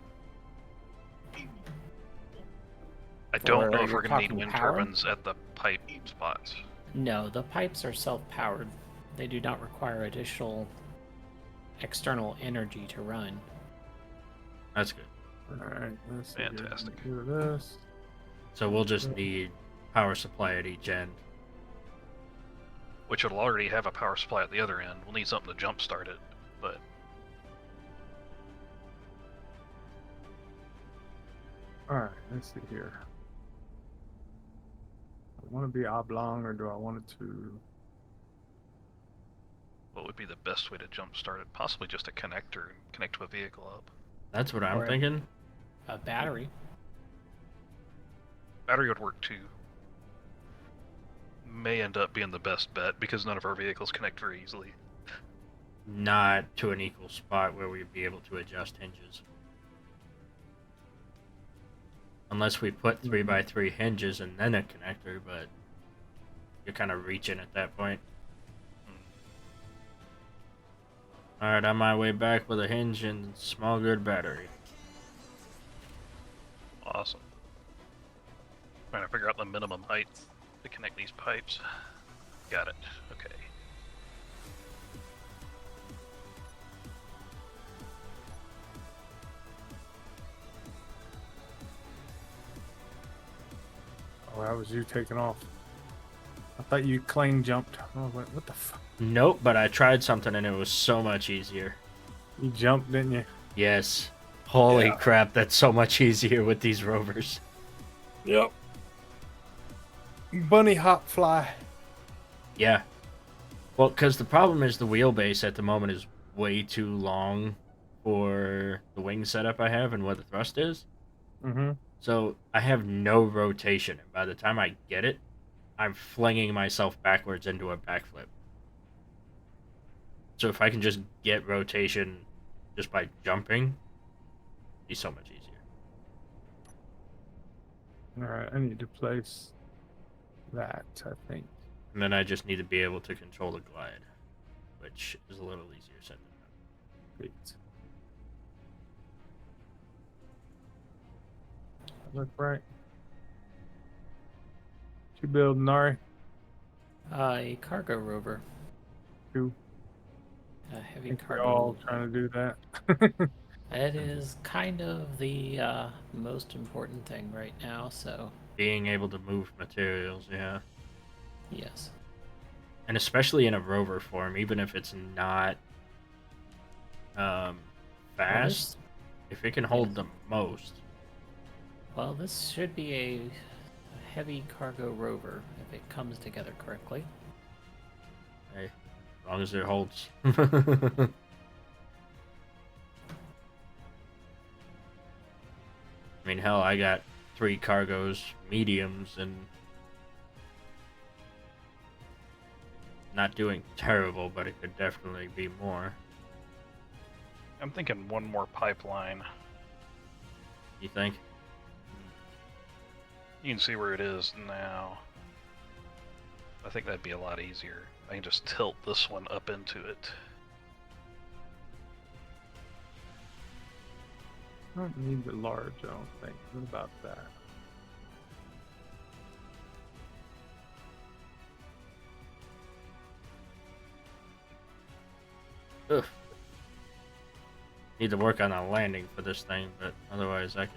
I don't know if you're we're going to need talking wind power? turbines at the pipe spots. No, the pipes are self-powered. They do not require additional external energy to run. That's good. Alright, let's see. Fantastic. Do this. So we'll just need power supply at each end. Which it'll already have a power supply at the other end. We'll need something to jumpstart it, but Alright, let's see here. I want to be oblong or do I want it to... what would be the best way to jumpstart it? Possibly just a connector and connect to a vehicle up. That's what I'm Or a- thinking. A battery. Battery would work too. May end up being the best bet because none of our vehicles connect very easily. Not to an equal spot where we'd be able to adjust hinges. Unless we put 3x3 hinges and then a connector, but you're kind of reaching at that point. Alright, on my way back with a hinge and small grid battery. Awesome. Trying to figure out the minimum height to connect these pipes. Got it. Okay. Oh, that was you taking off. I thought you claim jumped. I was like, what the fuck? Nope, but I tried something and it was so much easier. You jumped, didn't you? Yes. Holy Yeah. crap, that's so much easier with these rovers. Yep. Bunny hop fly. Yeah. Well, because the problem is the wheelbase at the moment is way too long for the wing setup I have and where the thrust is. Mm-hmm. So I have no rotation. And by the time I get it, I'm flinging myself backwards into a backflip. So if I can just get rotation just by jumping, it'd be so much easier. Alright, I need to place that, I think. And then I just need to be able to control the glide, which is a little easier said than done. Great. Look right. What you building, Nari? A cargo rover. Two. A heavy We're cargo. all trying to do that. It is kind of the most important thing right now, so Being able to move materials, yeah. yes. And especially in a rover form, even if it's not fast, if it can hold the most. Well, this should be a heavy cargo rover if it comes together correctly. Hey, as long as it holds. I mean, hell, I got 3 cargos, mediums, and not doing terrible, but it could definitely be more. I'm thinking one more pipeline. You think? You can see where it is now. I think that'd be a lot easier. I can just tilt this one up into it. I don't need the large, I don't think. What about that? Ugh. Need to work on a landing for this thing, but otherwise I can.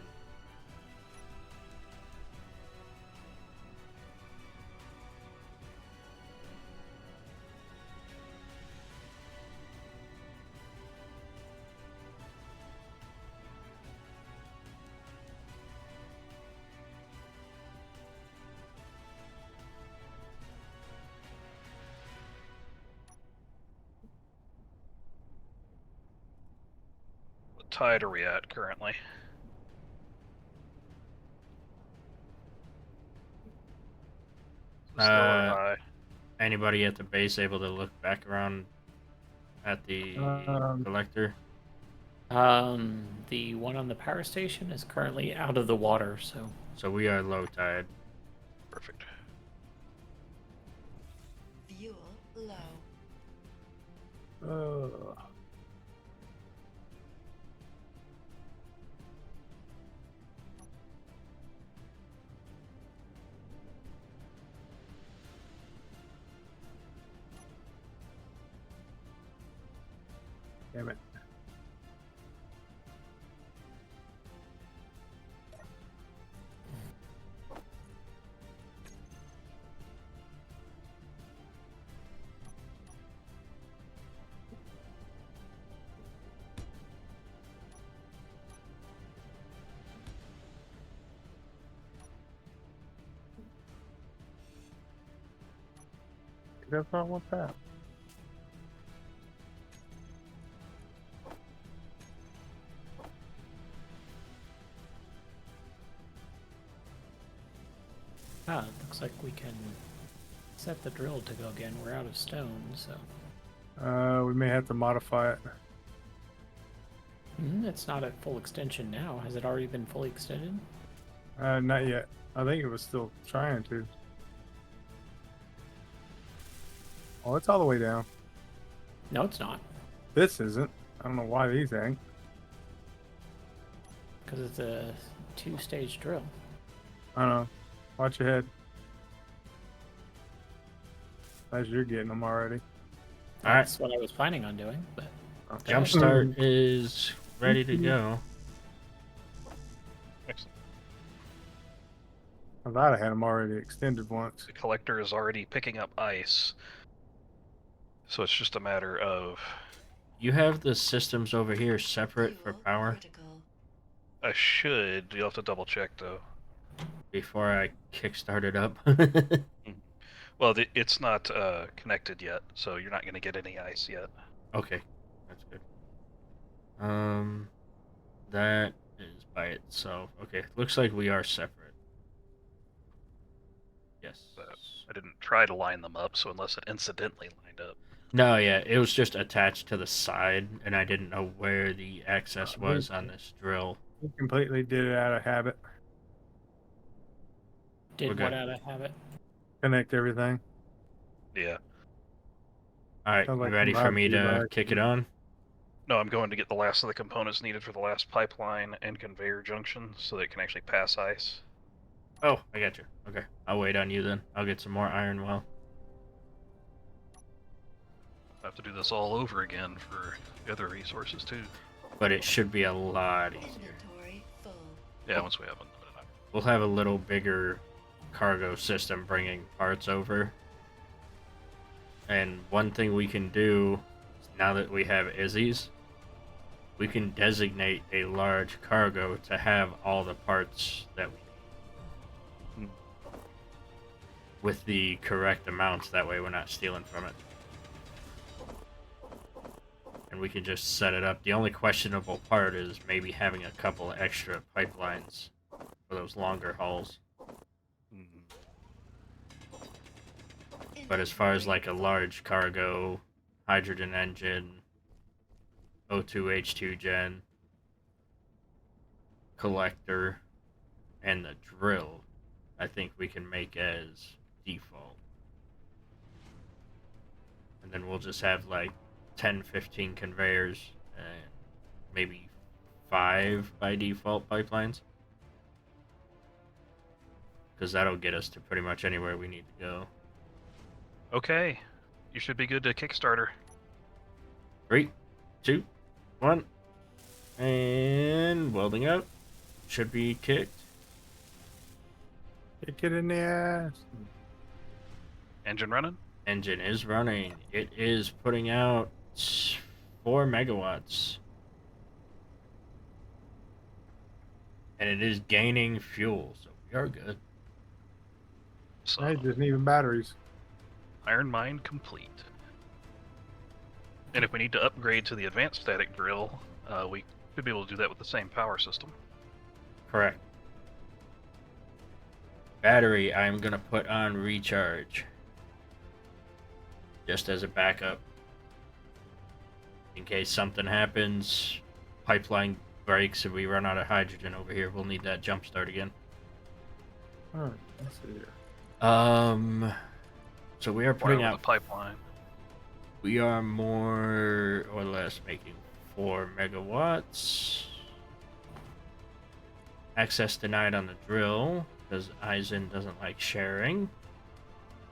What tide are we at currently? Still or high? Anybody at the base able to look back around at the Um, collector? The one on the power station is currently out of the water, so So we are low tide. Perfect. Fuel low. uh, damn it. That's not what's that. it looks like we can set the drill to go again. We're out of stone, so We may have to modify it. It's not at full extension now. Has it already been fully extended? Not yet. I think it was still trying to. Oh, it's all the way down. No, it's not, This isn't. I don't know why these ain't. because it's a two-stage drill. I don't know. Watch your head. As you're getting them already. All right. That's what I was planning on doing, but Okay. Jumpstart is ready to go. Excellent. I thought I had them already extended once. The collector is already picking up ice. So it's just a matter of... You have the systems over here separate for Fuel power critical. I should. You'll have to double check, though. before I kickstart it up. Well, it's not connected yet, so you're not going to get any ice yet. Okay, that's good. That is by itself. Okay, looks like we are separate. Yes. I didn't try to line them up, so unless it incidentally lined up. No, yeah, it was just attached to the side, and I didn't know where the access was on this drill. We completely did it out of habit. did We're what good. out of habit? Connect everything. Yeah. All right, Sounds you like ready for me somebody to like- kick it on? No, I'm going to get the last of the components needed for the last pipeline and conveyor junction so that it can actually pass ice. Oh, I got you. Okay, I'll wait on you then. I'll get some more iron well. I have to do this all over again for the other resources, too. But it should be a lot easier. Inventory full. Yeah, once we have unlimited iron. We'll have a little bigger cargo system bringing parts over. And one thing we can do, now that we have Izzy's, we can designate a large cargo to have all the parts that we need. With the correct amounts, that way we're not stealing from it. And we can just set it up. The only questionable part is maybe having a couple extra pipelines for those longer hauls. But as far as like a large cargo, hydrogen engine, O2H2 gen, collector, and the drill, I think we can make as default. And then we'll just have like 10, 15 conveyors, and maybe 5 by default pipelines. Because that'll get us to pretty much anywhere we need to go. Okay. You should be good to Kickstarter. 3, 2, 1. And welding out. Should be kicked. Kick it in the ass. Engine running? Engine is running. It is putting out 4 megawatts. And it is gaining fuel, so we are good. So, I just need batteries. iron mine complete. And if we need to upgrade to the advanced static drill, we should be able to do that with the same power system. Correct. Battery, I'm going to put on recharge. Just as a backup. in case something happens, pipeline breaks, and we run out of hydrogen over here. We'll need that jump start again. All right, let's see here. So we are Why putting over the out. pipeline? We are more or less making 4 megawatts. Access denied on the drill because Eisen doesn't like sharing.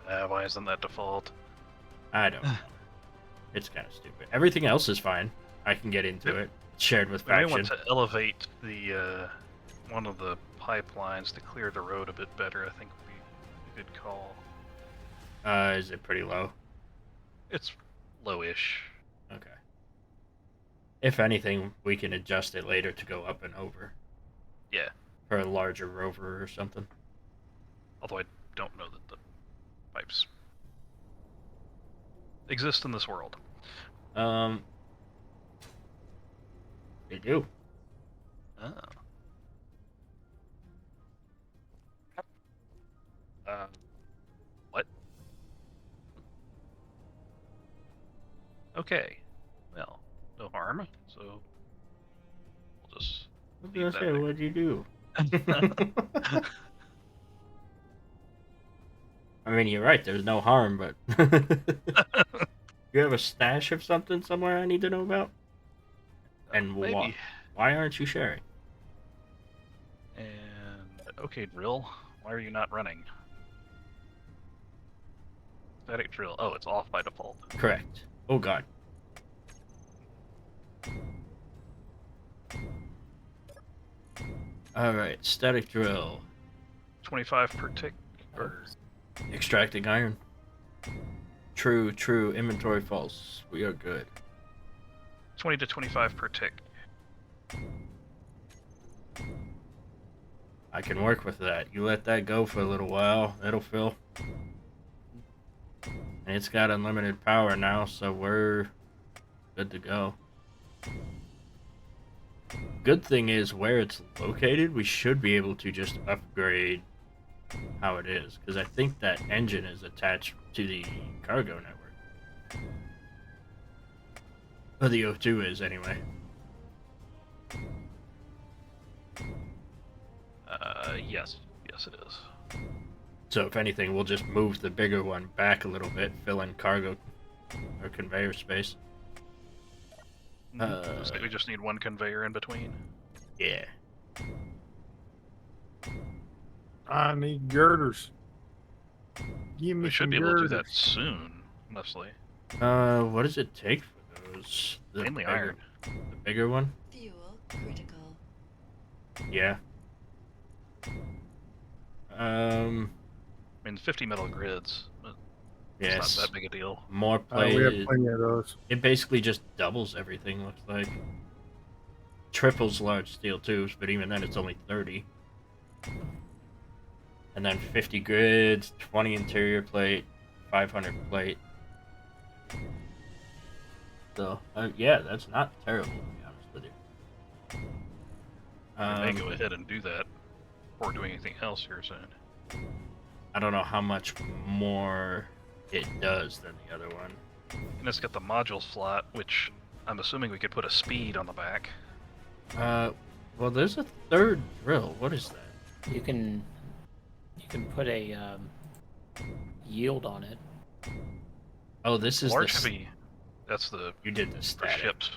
Why isn't that default? I don't know. It's kind of stupid. Everything else is fine. I can get into it. It's shared with We may faction. want to elevate the one of the pipelines to clear the road a bit better. I think would be a good call. Is it pretty low? It's lowish. Okay. If anything, we can adjust it later to go up and over. Yeah. For a larger rover or something. Although I don't know that the pipes exist in this world. They do. Oh. What? Okay. Well, no harm. So we'll just. I was leave gonna that say, there. what'd you do? I mean, you're right. There's no harm, but you have a stash of something somewhere I need to know about. And Maybe. why aren't you sharing? And okay, drill. Why are you not running? Static drill. Oh, it's off by default. Correct. Oh God. All right, static drill. 25 per tick. Or Extracting iron. True. Inventory false. We are good. 20 to 25 per tick. I can work with that. You let that go for a little while. It'll fill. And it's got unlimited power now, so we're good to go. Good thing is where it's located, we should be able to just upgrade how it is, because I think that engine is attached to the cargo network. Or the O2 is, anyway. Yes. Yes, it is. So if anything, we'll just move the bigger one back a little bit, fill in cargo or conveyor space. Looks like we just need one conveyor in between. Yeah. I need girders. Give me We should some be able to do that girders. soon, Leslie. What does it take for those? Mainly bigger, iron. The bigger one? Fuel critical. Yeah. I mean, 50 metal grids. But it's Yes. not that big a deal. More We have play. plenty of those. It basically just doubles everything, looks like. Triples large steel tubes, but even then it's only 30. And then 50 grids, 20 interior plate, 500 plate. So, yeah, that's not terrible, to be honest with you. We may go ahead and do that before doing anything else here soon. I don't know how much more it does than the other one. And it's got the module slot, which I'm assuming we could put a speed on the back. Well, there's a third drill. What is that? You can put a yield on it. Oh, this is Large the... heavy. That's the You did the for static. ships.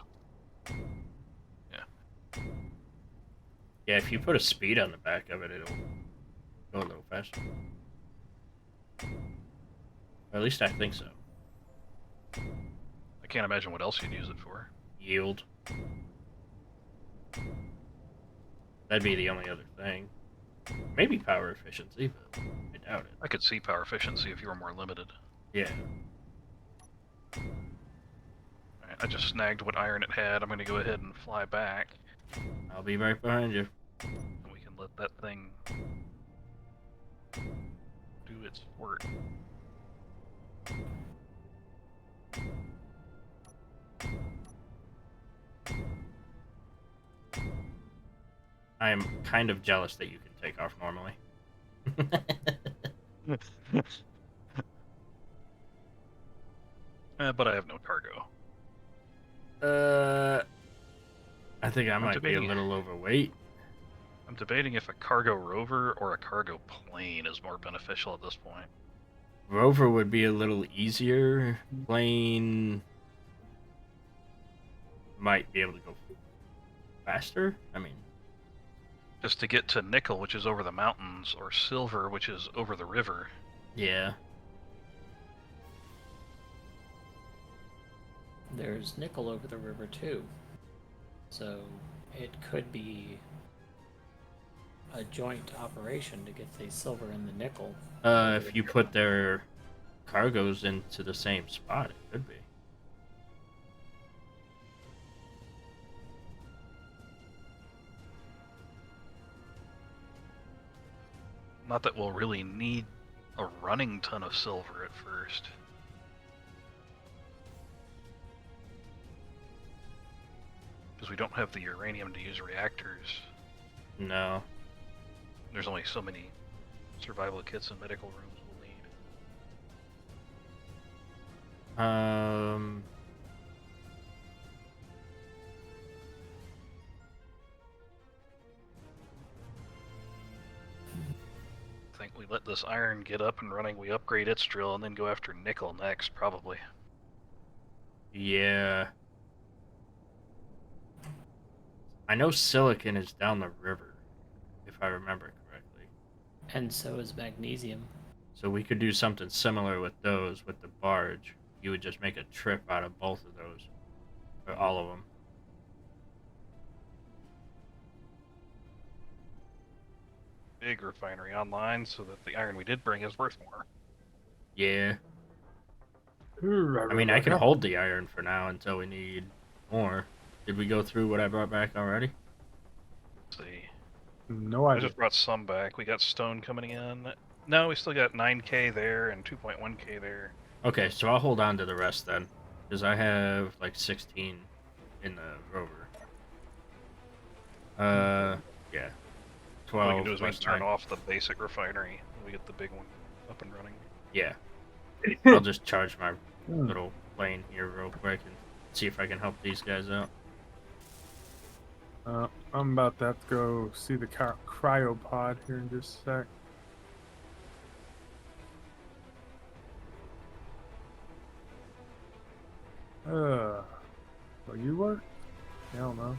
Yeah, if you put a speed on the back of it, it'll go a little faster. Or at least I think so. I can't imagine what else you'd use it for. Yield. That'd be the only other thing. Maybe power efficiency, but I doubt it. I could see power efficiency if you were more limited. Yeah. Alright, I just snagged what iron it had. I'm going to go ahead and fly back. I'll be right behind you. And we can let that thing do its work. I am kind of jealous that you can take off normally. But I have no cargo. I think I might be a debating. little overweight. I'm debating if a cargo rover or a cargo plane is more beneficial at this point. Rover would be a little easier. Plane might be able to go faster. I mean, Just to get to nickel, which is over the mountains, or silver, which is over the river. yeah. There's nickel over the river too. So it could be a joint operation to get the silver and the nickel. If you put their cargoes into the same spot, it could be. Not that we'll really need a running ton of silver at first. Because we don't have the uranium to use reactors. No. There's only so many survival kits and medical rooms we'll need. I think we let this iron get up and running, we upgrade its drill, and then go after nickel next, probably. Yeah. I know silicon is down the river, if I remember correctly. And so is magnesium. So we could do something similar with those with the barge. You would just make a trip out of both of those, or all of them. Big refinery online so that the iron we did bring is worth more. Yeah. I mean, I can hold the iron for now until we need more. Did we go through what I brought back already? Let's see. No I idea. just brought some back. We got stone coming in. No, we still got 9k there and 2.1k there. Okay, so I'll hold on to the rest then, because I have like 16 in the rover. Yeah. 12. What we can do is we can plus turn 9. off the basic refinery when we get the big one up and running. Yeah. I'll just charge my little plane here real quick and see if I can help these guys out. I'm about to have to go see the cryopod here in just a sec. Will you work? Hell no.